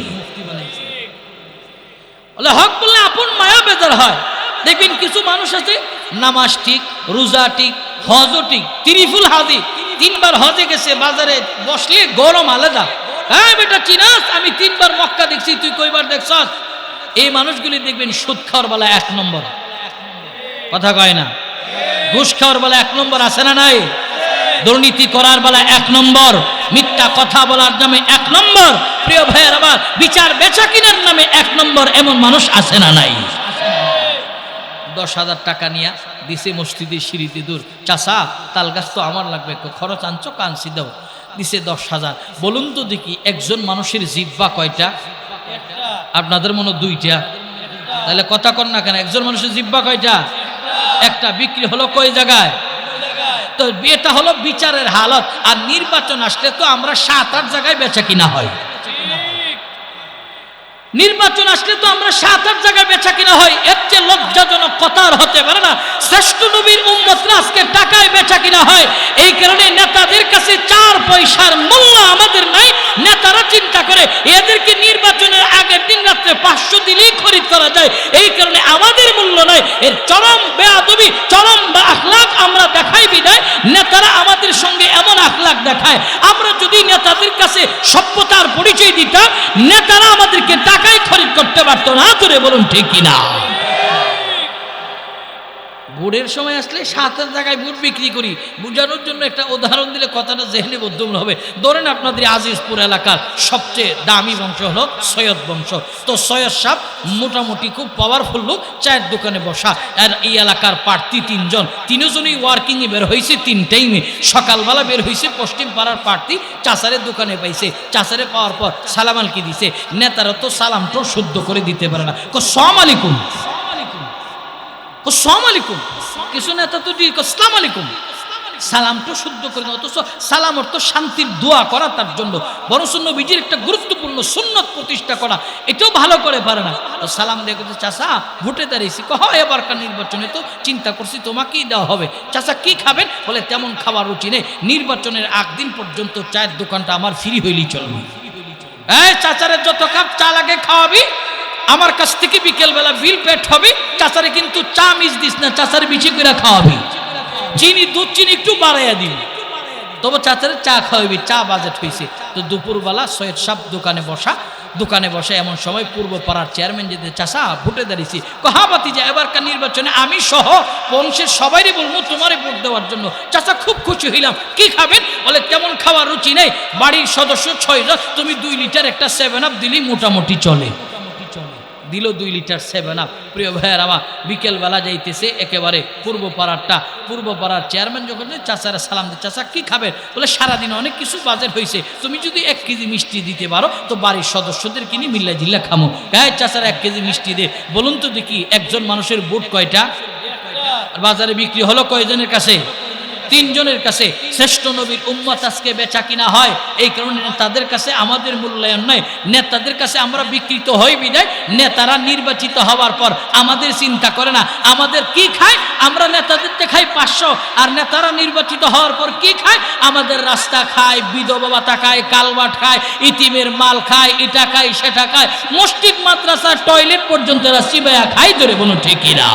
বলে হক বললে আপন মায়া বেজার হয়। দেখবেন কিছু মানুষ আছে, নামাজ ঠিক, রোজা ঠিক, হজও ঠিক, ত্রিফুল হাজি, 3 বার হজে গেছে, বাজারে বসলে গরম আলাদা। হ্যাঁ বেটা চিনাস, আমি 3 বার মক্কা দেখছি, তুই কয়বার দেখছস? এই মানুষগুলি দেখবেন সুদ খাওয়ার বেলা 1 নম্বর, কথা কয় না। ঘুষ খাওয়ার বেলা 1 নম্বর আছে না নাই? দুর্নীতি করার বেলা 1 নম্বর, মিথ্যা কথা বলার নামে 1 নম্বর। প্রিয় ভাইয়ের আমার, বিচার বেচা কিনার নামে 1 নম্বর, এমন মানুষ আছে না নাই? 10,000 টাকা নিয়ে দিছে মসজিদের সিঁড়িতে দূর। চাচা তাল গাছ তো আমার লাগবে, খরচ আনছো, কানসি দাও। দিছে 10,000। বলুন তো দেখি, একজন মানুষের জিহ্বা কয়টা? আপনাদের মনে 2টা। তাহলে কথা কর না কেন? একজন মানুষের জিহ্বা কয়টা? একটা। বিক্রি হলো কয় জায়গায়? তো এটা হলো বিচারের হালত। আর নির্বাচন আসলে তো আমরা 7-8 জায়গায় বেচা কিনা হয়। নির্বাচন আসলে তো আমরা 7-8 জায়গায় বেচা কিনা হয়। এর চেয়ে লজ্জাজনক কথা আর হতে পারে না। শ্রেষ্ঠ নবীর উম্মতরা আজকে টাকায় বেচা কিনা হয়। এই কারণে নেতাদের কাছে 4 পয়সার মূল্য আমাদের নাই। নেতারা চিন্তা করে এদেরকে নির্বাচনের আগের দিন রাত্রে 500 দিলেই খরিদ করা যায়, এই কারণে আমাদের মূল্য নাই। এর চরম বেয়াদবি, চরম আখলাক আমরা দেখাই বিদায় নেতারা আমাদের সঙ্গে এমন আখলাক দেখায়। আমরা যদি নেতাদের কাছে সভ্যতার পরিচয় দিতাম, নেতারা আমাদেরকে টাকায় খরিদ করতে পারতো না। তোরে বলুন ঠিক কিনা? ভোটের সময় আসলে 7-8 জায়গায় ভোট বিক্রি করি। বুঝানোর জন্য একটা উদাহরণ দিলে কথাটা জেহেনে বোধগম্য হবে। ধরেন আপনাদের আজিজপুর এলাকার সবচেয়ে দামি বংশ হলো সৈয়দ বংশ। তো সৈয়দ সাহেব মোটামুটি খুব পাওয়ারফুল লোক, চায়ের দোকানে বসা। আর এই এলাকার প্রার্থী 3 জন, 3 জনই ওয়ার্কিংয়ে বের হয়েছে 3 টাইমে। সকালবেলা বের হয়েছে পশ্চিম পাড়ার প্রার্থী, চাচারের দোকানে পাইছে। চাচারে পাওয়ার পর সালাম আলকি দিছে। নেতারা তো সালামটাও শুদ্ধ করে দিতে পারে না। সালাম আলাইকুম, আসসালামু আলাইকুম। কিছু নেতা তো আসসালামু আলাইকুম, সালামটা শুদ্ধ করে না। অথচ সালাম অর্থ শান্তির দোয়া করা, তার জন্য বরং নবীজির একটা গুরুত্বপূর্ণ সুন্নত প্রতিষ্ঠা করা, এটাও ভালো করে পারে না। তো সালাম দিয়ে বলছে, চাচা ভোটে দাঁড়িয়েছি। এবারকার নির্বাচনে তো চিন্তা করছি তোমাকেই দেওয়া হবে। চাচা কি খাবেন? বলে তেমন খাবার রুচি নেই, নির্বাচনের আগদিন পর্যন্ত চায়ের দোকানটা আমার ফ্রি হইলেই চলবে। চাচারের যত কাপ চা লাগে খাওয়াবি, আমার কাছ থেকে বিকেলবেলা বিল পেট হবে, চাচারে কিন্তু চা মিস দিস না, চাচারে বেশি করে খাওয়াবি, চিনি দুধ চিনি একটু বাড়াইয়া দিবি, তবে চাচারে চা খাওয়াবি, চা বাজেট হয়েছে। তো দুপুরবেলা সৈয়দ সাহেব দোকানে বসে এমন সময় পূর্ব পাড়ার চেয়ারম্যান যেতে, চাচা ভোটে দাঁড়িয়েছি, কহাবাতি যায় এবারকার নির্বাচনে আমি সহ বংশের সবাইরই বলবো তোমারে ভোট দেওয়ার জন্য। চাচা খুব খুশি হইলাম, কি খাবেন? বলে তেমন খাওয়ার রুচি নেই, বাড়ির সদস্য 6 জন, তুমি 2 লিটার একটা 7 আপ দিলেই মোটামুটি চলে। দিল 2 লিটার 7 আপ। প্রিয় ভাইয়ের আমার, বিকেলবেলা যাইতেছে একেবারে পূর্ব পাড়ার চেয়ারম্যান যখন চাচারা সালাম দিয়ে, চাচা কি খাবেন? বলে সারাদিন অনেক কিছু বাজেট হয়েছে, তুমি যদি 1 কেজি মিষ্টি দিতে পারো তো বাড়ির সদস্যদের কিনে মিল্লা জিল্লা খামো। হ্যাঁ চাচারা 1 কেজি মিষ্টি দে। বলুন তো দেখি একজন মানুষের বুট কয়টা? বাজারে বিক্রি হলো কয়জনের কাছে? 3 জনের কাছে। শ্রেষ্ঠ নবীর উম্মত আজকে বেচা কিনা হয়, এই কারণে নেতাদের কাছে আমাদের মূল্যায়ন নয়, নেতাদের কাছে আমরা বিকৃত হই বিদায় নেতারা নির্বাচিত হওয়ার পর আমাদের চিন্তা করে না আমাদের কি খায়। আমরা নেতাদের খাই 500, আর নেতারা নির্বাচিত হওয়ার পর কি খায়? আমাদের রাস্তা খায়, বিধবা ভাতা খায়, কালভার্ট খায়, ইতিমের মাল খায়, এটা খায় সেটা খায়, মসজিদ মাদ্রাসা টয়লেট পর্যন্ত চিবায়া খাই। ধরে বলুন ঠিক না?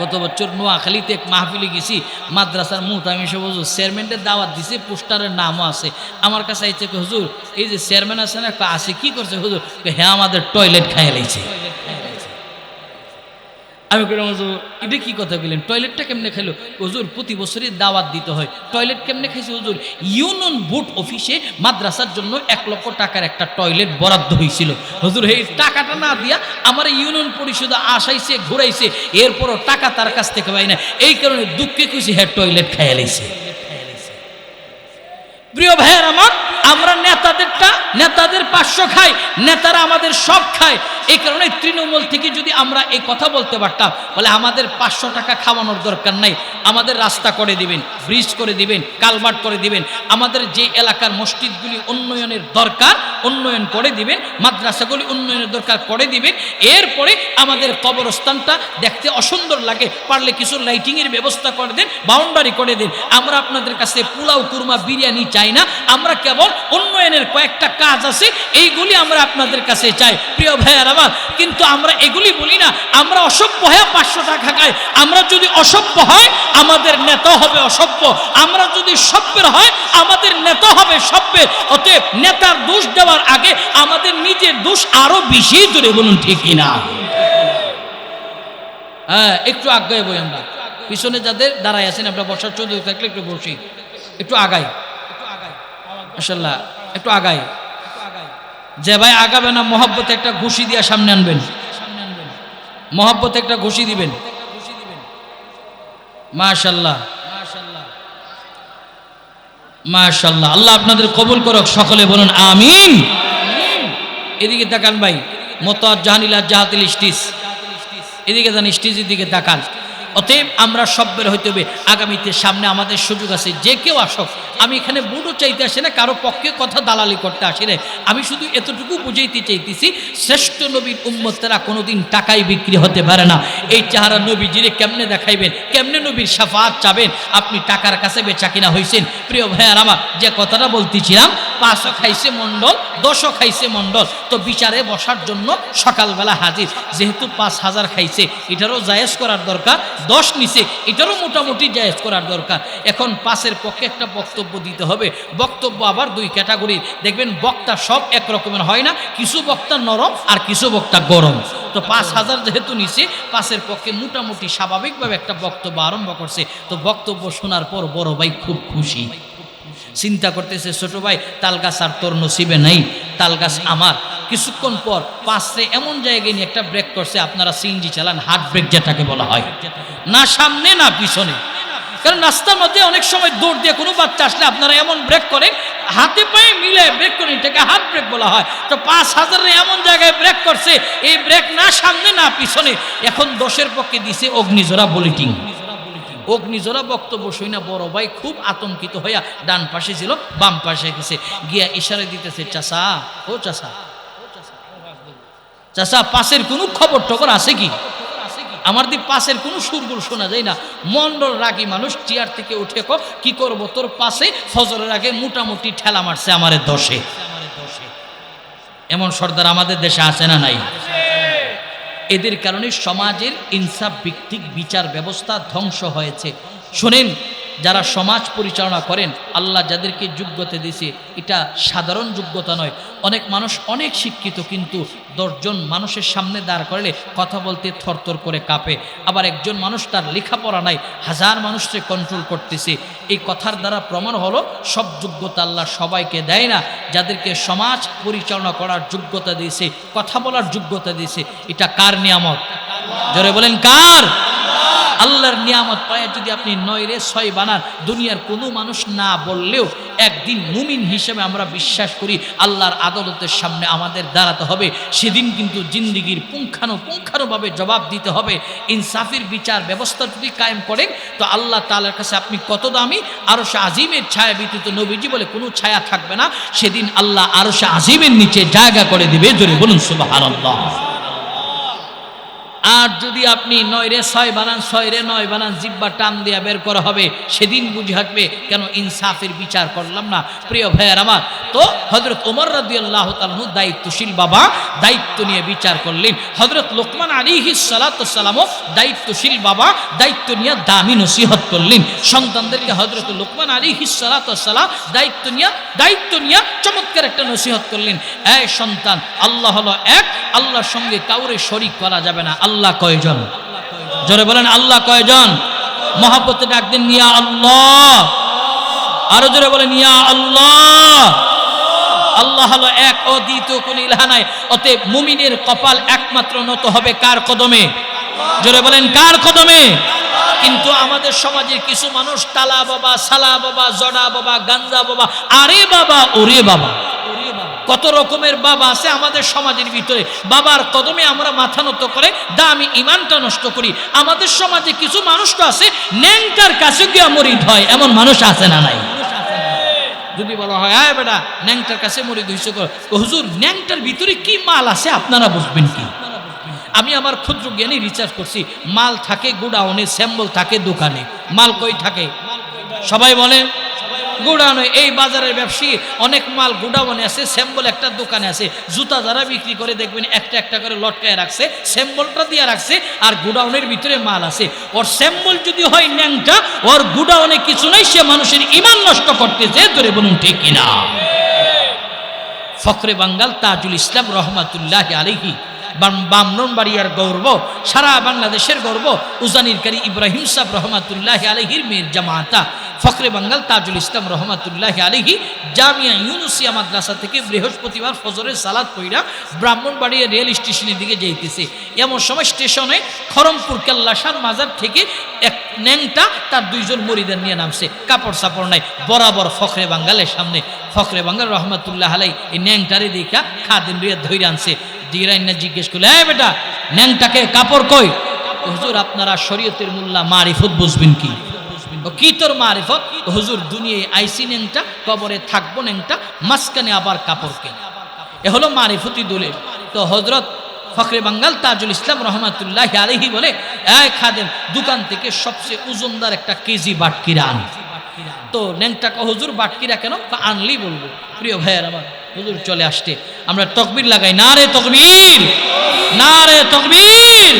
গত বছর নোয়াখালীতে এক মাহফিলে গেছি, মাদ্রাসার মুহতামিম সাহেব হুজুর চেয়ারম্যানের দাওয়াত দিছে, পোস্টারের নামও আছে। আমার কাছে আইছে, হুজুর এই যে চেয়ারম্যান আছে না, আছে কি করছে হুজুর? হ্যাঁ আমাদের টয়লেট খাইয়া লাইছে। আমি বললাম হুজুর এটা কি কথা বললেন, টয়লেটটা কেমনে খাইলো? হুজুর প্রতি বছরই দাওয়াত দিতে হয়, টয়লেট কেমনে খাইছে হুজুর? ইউনিয়ন বোর্ড অফিসে মাদ্রাসার জন্য 1 লক্ষ টাকার একটা টয়লেট বরাদ্দ হয়েছিল হুজুর, এই টাকাটা না দিয়া আমার ইউনিয়ন পরিষদ আসাইছে ঘুরাইছে, এরপরও টাকা তার কাছ থেকে পাই না, এই কারণে দুঃখে খুশি হ্যাঁ টয়লেট খাইয়া লাইছে। প্রিয় ভাইয়ের আমার, আমরা নেতাদের 500 খাই, নেতারা আমাদের সব খায়। এই কারণে তৃণমূল থেকে যদি আমরা এই কথা বলতে পারতাম, বলে আমাদের 500 টাকা খাওয়ানোর দরকার নাই, আমাদের রাস্তা করে দিবেন, ব্রিজ করে দিবেন, কালভার্ট করে দিবেন, আমাদের যে এলাকার মসজিদগুলি উন্নয়নের দরকার উন্নয়ন করে দিবেন, মাদ্রাসাগুলি উন্নয়নের দরকার করে দিবেন, এরপরে আমাদের কবরস্থানটা দেখতে অসুন্দর লাগে, পারলে কিছু লাইটিংয়ের ব্যবস্থা করে দেন, বাউন্ডারি করে দিন। আমরা আপনাদের কাছে পোলাও কুরমা বিরিয়ানি চাই না, আমরা কেবল উন্নয়নের কয়েকটা কাজ আছে এইগুলি আমরা আপনাদের কাছে চাই। প্রিয় ভাইয়ারা আমার, কিন্তু আমরা এগুলি বলি না, আমরা অসভ্য হয়ে 500 টাকা খাই। আমরা যদি অসভ্য হয় আমাদের নেতা হবে অসভ্য, আমরা যদি সভ্যের হয় আমাদের নেতা হবে সভ্যের। অতএব নেতার দোষ দেওয়ার আগে আমাদের নিজের দোষ আরো বেশি। জোরে বলুন ঠিক কিনা? হ্যাঁ একটু আগে বই, আমরা পিছনে যাদের দাঁড়ায় আছেন আমরা বসার চৌধুরী থাকলে একটু বসি, একটু আগাই মাশাআল্লাহ, একটু আগাই। যে ভাই আগাবে না মহব্বতে একটা ঘুষি দিয়া সামনে আনবেন, মহব্বতে একটা ঘুষি দিবেন। মাশাআল্লাহ মাশাআল্লাহ, আল্লাহ আপনাদের কবুল করুক, সকলে বলুন আমিন। এদিকে তাকান ভাই, মোতাজ্জাহানিলা জাহাতিল স্টিজ, এদিকে যান, স্টিজের দিকে তাকান। অতএব আমরা সভ্যের হইতে হবে। আগামীতে সামনে আমাদের সুযোগ আছে, যে কেউ আসুক। আমি এখানে বুড়ো চাইতে আসি না, কারো পক্ষে কথা দালালি করতে আসি না, আমি শুধু এতটুকু বুঝাইতে চাইতেছি, শ্রেষ্ঠ নবীর উম্মতেরা কোনোদিন টাকায় বিক্রি হতে পারে না। এই চেহারা নবীজিরে কেমনে দেখাইবেন, কেমনে নবীর শাফাআত চাবেন? আপনি টাকার কাছে বেচা কিনা হয়েছেন। প্রিয় ভাইয়ার আমার, যে কথাটা বলতেছিলাম, 500 খাইছে মণ্ডল, 10 খাইছে মণ্ডল, তো বিচারে বসার জন্য সকালবেলা হাজির। যেহেতু 5000 খাইছে, এটারও জায়েজ করার দরকার, 10 নিচে এটারও মোটামুটি জায়েজ করার দরকার। এখন 5-এর পক্ষে একটা বক্তব্য দিতে হবে। বক্তব্য আবার 2 ক্যাটাগরি, দেখবেন বক্তা সব এক রকমের হয় না, কিছু বক্তা নরম আর কিছু বক্তা গরম। তো 5000 যেহেতু নিচে, 5-এর পক্ষে মোটামুটি স্বাভাবিকভাবে একটা বক্তব্য আরম্ভ করছে। তো বক্তব্য শোনার পর বড় ভাই খুব খুশি, চিন্তা করতেছে ছোট ভাই তাল গাছ আর তোর নসিবে নাই, তাল গাছ আমার। কিছুক্ষণ পর 5-এ এমন জায়গায় নিয়ে একটা ব্রেক করছে, আপনারা সিএনজি চালান, হার্ট ব্রেক যেটাকে বলা হয়, না সামনে না পিছনে। কারণ রাস্তার মধ্যে অনেক সময় দৌড় দিয়ে কোনো বাচ্চা আসলে আপনারা এমন ব্রেক করেন, হাতে পায়ে মিলে ব্রেক করেন, এটাকে হার্ট ব্রেক বলা হয়। তো 5000 এমন জায়গায় ব্রেক করছে, এই ব্রেক না সামনে না পিছনে। এখন 10-এর পক্ষে দিছে অগ্নিজোড়া বুলেটিন। অগ্নিজোড়া বক্তব্য শুই না বড় ভাই খুব আতঙ্কিত হইয়া ডান পাশে ছিল, বাম পাশে গেছে, গিয়া ইশারা দিতেছে, চাচা ও চাচা, চাচা 5-এর কোনো খবর টবর আছে কি? আমার দি 5-এর কোনো সুরগুল শোনা যায় না। মন্ডল রাগী মানুষ চেয়ার থেকে উঠে কি করবো, তোর 5-এ ফজরের আগে মোটামুটি ঠেলা মারছে আমারে 10-এ। এমন সর্দার আমাদের দেশে আছে না নাই? এদের কারণে সমাজের ইনসাফ ভিত্তিক বিচার ব্যবস্থা ধ্বংস হয়েছে। শোনেন, যারা সমাজ পরিচালনা করেন, আল্লাহ যাদেরকে যোগ্যতা দিয়েছে, এটা সাধারণ যোগ্যতা নয়। অনেক মানুষ অনেক শিক্ষিত, কিন্তু 10 জন মানুষের সামনে দাঁড় করলে কথা বলতে থরথর করে কাঁপে। আবার একজন মানুষ, তার লেখাপড়া নাই, 1000 মানুষকে কন্ট্রোল করতেছে। এই কথার দ্বারা প্রমাণ হলো সব যোগ্যতা আল্লাহ সবাইকে দেয় না। যাদেরকে সমাজ পরিচালনা করার যোগ্যতা দিয়েছে, কথা বলার যোগ্যতা দিয়েছে, এটা কার নিয়ামত? জোরে বলেন, কার? আল্লাহর নিয়ামত পায় যদি আপনি 9 রে 6 বানান, দুনিয়ার কোনো মানুষ না বললেও একদিন মুমিন হিসেবে আমরা বিশ্বাস করি আল্লাহর আদালতের সামনে আমাদের দাঁড়াতে হবে। সেদিন কিন্তু জিন্দিগির পুঙ্খানুপুঙ্খানুভাবে জবাব দিতে হবে। ইনসাফের বিচার ব্যবস্থা যদি কায়েম করেন, তো আল্লাহ তাআলার কাছে আপনি কত দামি। আরশে আজিমের ছায়া ব্যতীত নবীজি বলে কোনো ছায়া থাকবে না। সেদিন আল্লাহ আরশে আজিমের নিচে জায়গা করে দিবে। জোরে বলুন সুবহানাল্লাহ। আর যদি আপনি 9 রে 6 বানান, 6 রে 9 বানান, জিব্বা টান দিয়া বের করা হবে। সেদিন বুঝে হাঁকবে কেন ইনসাফের বিচার করলাম না। প্রিয় ভাইয়ার আমার, তো হযরত ওমর রাদিয়াল্লাহু তাআলা দায়িত্বশীল বাবা, দায়িত্ব নিয়ে বিচার করলেন। হযরত লোকমান আলাইহিস সালাতু ওয়াসসালামও দায়িত্বশীল বাবা, দায়িত্ব নিয়ে দামি নসিহত করলেন সন্তানদেরকে। হযরত লোকমান আলাইহিস সালাতু ওয়াসসালাম দায়িত্ব নিয়ে চমৎকার একটা নসিহত করলেন। এই সন্তান, আল্লাহ হলো এক, আল্লাহর সঙ্গে কাউরে শরীক করা যাবে না। আল্লাহ কয়জন? জোরে বলেন, আল্লাহ কয়জন? মহব্বতে ডাক দেন, ইয়া আল্লাহ। আরো জোরে বলেন, ইয়া আল্লাহ। আল্লাহ হলো এক, ও দ্বিতীয় কোনো ইলাহ নাই। অতএব মুমিনের কপাল একমাত্র নত হবে কার কদমে? জোরে বলেন, কার কদমে? কিন্তু আমাদের সমাজের কিছু মানুষ তালা বাবা, সালা বাবা, জড়া বাবা, গাঞ্জা বাবা, আরে বাবা, ওরে বাবা, কত রকমের বাবা আছে আমাদের সমাজের ভিতরে। বাবার কদমে আমরা মাথা নত করে দামি ইমানটা নষ্ট করি। আমাদের সমাজে কিছু মানুষ তো আছে ন্যাংটার কাছে গিয়ে মরিদ হয়, এমন মানুষ আছে না নাই? যদি বলা হয়, আয় বেটা ন্যাংটার কাছে মরিদ হইছে, হুজুর ন্যাংটার ভিতরে কি মাল আছে আপনারা বুঝবেন কি? আমি আমার ক্ষুদ্র জ্ঞানী রিসার্চ করছি। মাল থাকে গোডাউনে, স্যাম্বল থাকে দোকানে। মাল কই থাকে? সবাই বলেন, গোডাউনে। এই বাজারের ব্যবসায়ী অনেক মাল গোডাউনে আছে, স্যাম্বল একটা দোকানে আছে। জুতা যারা বিক্রি করে দেখবেন একটা একটা করে লটকায় রাখছে, স্যাম্বলটা দিয়ে রাখছে, আর গোডাউনের ভিতরে মাল আছে। ওর স্যাম্বল যদি হয় ন্যাংটা, ওর গোডাউনে কিছু নাই, সে মানুষের ঈমান নষ্ট করতেছে। ধরে বলুন ঠিক কিনা? ফখরে বাঙ্গাল তাজুল ইসলাম রহমাতুল্লাহি আলাইহি, ব্রাহ্মণবাড়িয়ার গর্ব, সারা বাংলাদেশের গর্ব, উজানির কারি ইব্রাহিম সাহেব রহমাতুল্লাহি আলাইহির মেয়ের জামাতা ফখরে বাঙ্গাল তাজুল ইসলাম রহমাতুল্লাহি আলাইহি জামিয়া ইউনুসিয়া মাদ্রাসা থেকে বৃহস্পতিবার ফজরের সালাত পড়া ব্রাহ্মণবাড়িয়া রেল স্টেশনের দিকে যাইতেছে। এমন সময় স্টেশনে খরমপুর কেল্লাসার মাজার থেকে এক ন্যাংটা তার 2 জন মুরিদান নিয়ে নামছে। কাপড় সাপড় নাই, বরাবর ফখরে বাঙ্গালের সামনে। ফখরে বাঙ্গাল রহমাতুল্লাহ আলাই এই ন্যাংটারে দেখা খাদিম রিয়া ধরে আনছে। দিরাইনা জিজ্ঞেস করলে, এই বেটা ন্যাংটাকে কাপড় কই? হুজুর আপনারা শরীয়তের মোল্লা, মারিফত বুঝবেন কি? কি তোর মারিফত? হুজুর দুনিয়ায় আইসি ন্যাংটা, কবরে থাকবো ন্যাংটা, মাঝখানে আবার কাপড়কে। এ হলো মারিফতি দলিল। তো হযরত ফখরে বাঙ্গাল তাজুল ইসলাম রহমাতুল্লাহি আলাইহি বলে, এই খাদেম দোকান থেকে সবচেয়ে ওজনদার একটা কেজি বাটকিরা আন। তো ন্যাংটাকে, হুজুর বাটকিরা কেন? আনলি বলবো। প্রিয় ভাইয়ের আমার, হুজুর চলে আসতে আমরা তকবীর লাগাই, নারে তকবীর, নারে তকবীর।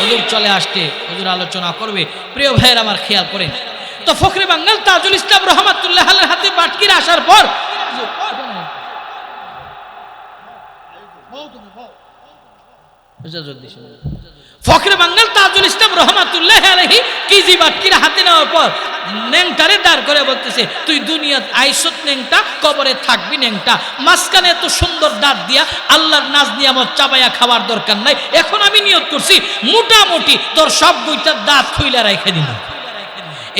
হুজুর চলে আসতে, হুজুর আলোচনা করবে। প্রিয় ভাইয়ের আমার, খেয়াল করেন তো ফখরে বাঙ্গাল তাজুল ইসলাম রহমাতুল্লাহ আলাইহির হাতে বাটকিরা আসার পর ফখরে বাঙ্গাল তাজুল ইসলাম রহমাতুল্লাহ আলাইহি কেজি বাটকিরা হাতে নেওয়ার পর ন্যাংটারে দাঁড় করে বলতেছে, তুই দুনিয়াত আইসত ন্যাংটা, কবরে থাকবি ন্যাংটা। মাঝখানে এত সুন্দর দাঁত দিয়া আল্লাহর নাজ নিয়ামত চাবাইয়া খাওয়ার দরকার নাই। এখন আমি নিয়ত করছি মোটামুটি তোর সব 2টা দাঁত খুইলা রেখে দিন।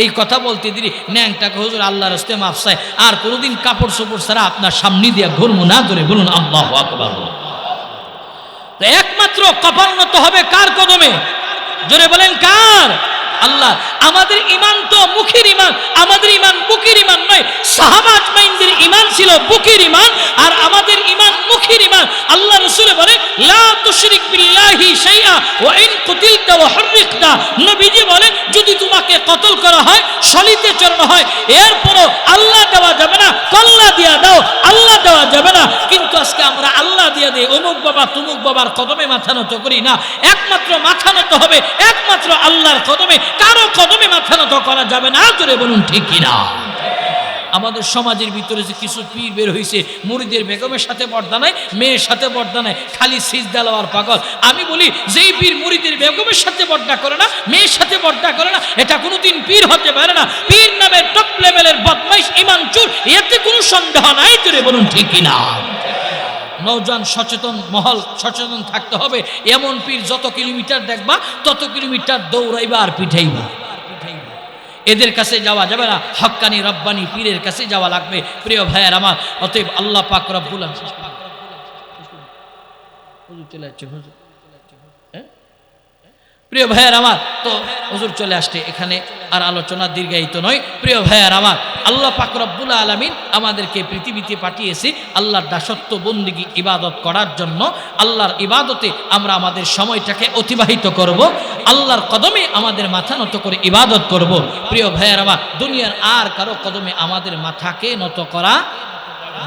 এই কথা বলতে দিলি ন্যাংটাকে, হুজুর আল্লাহর রাস্তে মাফ চাই, আর কোনোদিন কাপড় চোপড় ছাড়া আপনার সামনে দিয়া ঘুরবো না। ধরে বলুন আল্লাহু আকবার। তো একমাত্র কপাল নত হবে কার কদমে? জোরে বলেন, কার? আল্লাহ। আমাদের ইমান তো মুখের ইমান, আমাদের ইমান বুকের ইমান নয়। সাহাবা আজমাইনদের ইমান ছিল বুকের ইমান, আর আমাদের ইমান মুখের ইমান। আল্লাহ রাসূল বলে, লা তুশরিক বিল্লাহি শাইআ ওয়া ইন কুতিলতা ওয়া হুররিকতা। নবীজি বলে, যদি তোমাকে কতল করা হয়, শলিতে চড়ানো হয়, এরপরও আল্লাহ দেওয়া যাবে না, কল্লা দিয়া দাও, আল্লাহ দেওয়া যাবে না। কিন্তু আজকে আমরা আল্লাহ দিয়ে দেয়, অমুক বাবা তুমুক বাবার কদমে মাথা নত করি না। একমাত্র মাথা নত হবে একমাত্র আল্লাহর কদমে, কারো কদমে মাথা নত করা যাবে না। জোরে বলুন ঠিক কিনা? আমাদের সমাজের ভিতরে যে কিছু পীর বের হয়েছে, মুরিদের বেগমের সাথে পর্দা নাই, মেয়ের সাথে পর্দা নাই, খালি সিজদা লওয়ার পাগল। আমি বলি, যেই পীর মুরিদের বেগমের সাথে পর্দা করে না, মেয়ের সাথে পর্দা করে না, এটা কোনোদিন পীর হতে পারে না। পীর নামের টপ লেভেলের বদমাইশ ঈমান চোর, এতে কোনো সন্দেহ নাই। জোরে বলুন ঠিক কিনা? নওজোয়ান সচেতন মহল সচেতন থাকতে হবে। এমন পীর যত কিলোমিটার দেখবা তত কিলোমিটার দৌড়াইবা আর পিঠাইবা। এদের কাছে যাওয়া যাবে না, হক্কানি রব্বানি পীরের কাছে যাওয়া লাগবে। প্রিয় ভাইয়ের আমার, অতএব আল্লাহ পাক রব্বুল আলামিন প্রিয় ভাইয়ের আমার, তো হুজুর চলে আসছে, এখানে আর আলোচনা দীর্ঘায়িত নয়। প্রিয় ভাইয়ের আমার, আল্লাহ পাক রব্বুল আলামিন আমাদেরকে পৃথিবীতে পাঠিয়েছে আল্লাহর দাসত্ব বন্দেগী ইবাদত করার জন্য। আল্লাহর ইবাদতে আমরা আমাদের সময়টাকে অতিবাহিত করব, আল্লাহর কদমে আমাদের মাথা নত করে ইবাদত করব। প্রিয় ভাইয়ের আমার, দুনিয়ার আর কারো কদমে আমাদের মাথাকে নত করা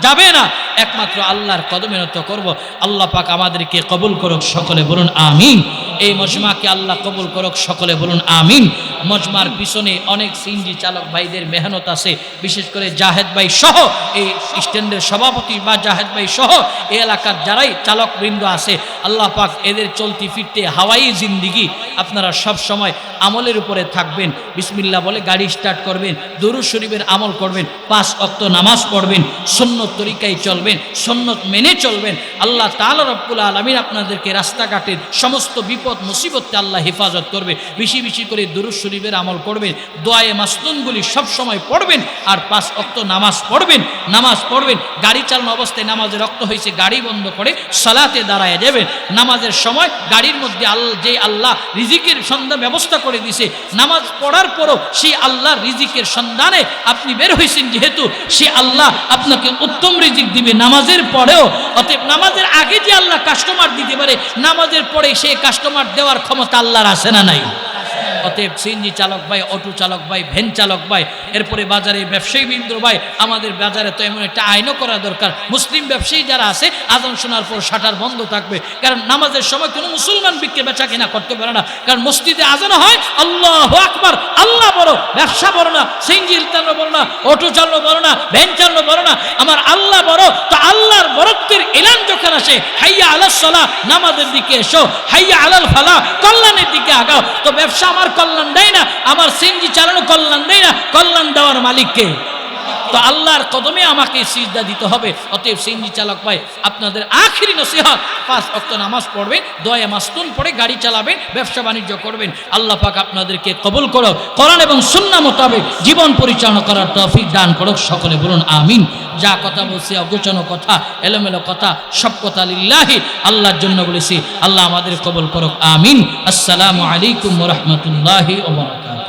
যাবে না, একমাত্র আল্লাহর কদমে নত করব। আল্লাহ পাক আমাদেরকে কবুল করুক, সকলে বলুন আমিন। এই মজমাকে আল্লাহ কবুল করুক, সকলে বলুন আমিন। মজমার পিছনে অনেক সিএনজি চালক ভাইদের মেহনত আছে, বিশেষ করে জাহেদ ভাই সহ, এই স্ট্যান্ডের সভাপতি বা জাহেদ ভাই সহ এই এলাকার যারাই চালক বৃন্দ আছে, আল্লাহ পাক এদের চলতি ফিরতে হাওয়াই জিন্দিগি আপনারা সব সময় আমলের উপরে থাকবেন। বিসমিল্লাহ বলে গাড়ি স্টার্ট করবেন, দুরূদ শরীফের আমল করবেন, 5 ওয়াক্ত নামাজ পড়বেন, সুন্নত তরিকায় চলবেন, সুন্নত মেনে চলবেন। আল্লাহ তাআলা রব্বুল আলামিন আপনাদেরকে রাস্তাঘাটের সমস্ত বিপদ মুসিবতকে আল্লাহ হেফাজত করবে। বেশি বেশি করে দুরূদ শরীফের আমল করবেন, দোয়ায়ে মাসনুনগুলি সব সময় পড়বেন, আর 5 ওয়াক্ত নামাজ পড়বেন। গাড়ি চালানো অবস্থায় নামাজে রক্ত হয়েছে, গাড়ি বন্ধ করে সালাতে দাঁড়ায় যাবেন। নামাজের সময় গাড়ির মধ্যে যে আল্লাহ রিজিকের সন্ধান ব্যবস্থা করে দিয়েছে, নামাজ পড়ার পরও সেই আল্লাহর রিজিকের সন্ধানে আপনি বের হয়েছেন, যেহেতু সে আল্লাহ আপনাকে উত্তম রিজিক দিবে নামাজের পরেও। অতএব নামাজের আগে যে আল্লাহ কাস্টমার দিতে পারে, নামাজের পরে সেই কাস্টমার দেওয়ার ক্ষমতা আল্লাহর আছে না নাই? অতএব সিএনজি চালক ভাই, অটো চালক ভাই, ভ্যান চালক ভাই, এরপরে বাজারে ব্যবসায়ী বৃন্দ ভাই, আমাদের বাজারে তো এমন একটা আইনও করা দরকার, মুসলিম ব্যবসায়ী যারা আছে আজান শোনার পর শাটার বন্ধ থাকবে। কারণ নামাজের সময় কোনো মুসলমান বিক্রি বেচা কিনা করতে পারে না, কারণ মসজিদে আজান হয় আল্লাহু আকবার, আল্লাহ বড়, ব্যবসা বড় না, সিএনজি চালানো বড় না, অটো চালানো বড় না, ভ্যান চালানো বড় না, আমার আল্লাহ বড়। তো আল্লাহর বরত্বের এলান যখন আসে, হাইয়া আলাস সালাহ, নামাজের দিকে এসো, হাইয়া আলাল ফালাহ, কল্যাণের দিকে আগাও। তো ব্যবসা আমার কল্যাণ দেয় না, আমার সিএনজি চালানো কল্যাণ দেয় না, কল্যাণ দেওয়ার মালিককে। তো আল্লাহর কদমে আমাকে সিজদা দিতে হবে। অতএব সিএনজি চালক ভাই, আপনাদের আখিরি নসিহত, 5 ওয়াক্ত নামাজ পড়বেন, দোয়া মাসনুন পড়ে গাড়ি চালাবেন, ব্যবসা বাণিজ্য করবেন। আল্লাহ পাক আপনাদেরকে কবুল করো, কোরআন এবং সুন্নাহ মোতাবেক জীবন পরিচালনা করার তৌফিক দান করুক, সকলে বলুন আমিন। যা কথা বলছি অগোচর কথা, এলোমেলো কথা, সব কথা লিল্লাহি, আল্লাহর জন্য বলেছি, আল্লাহ আমাদের কবুল করুক, আমিন। আসসালামু আলাইকুম ওয়া রাহমাতুল্লাহি ওয়া বারাকাতুহু।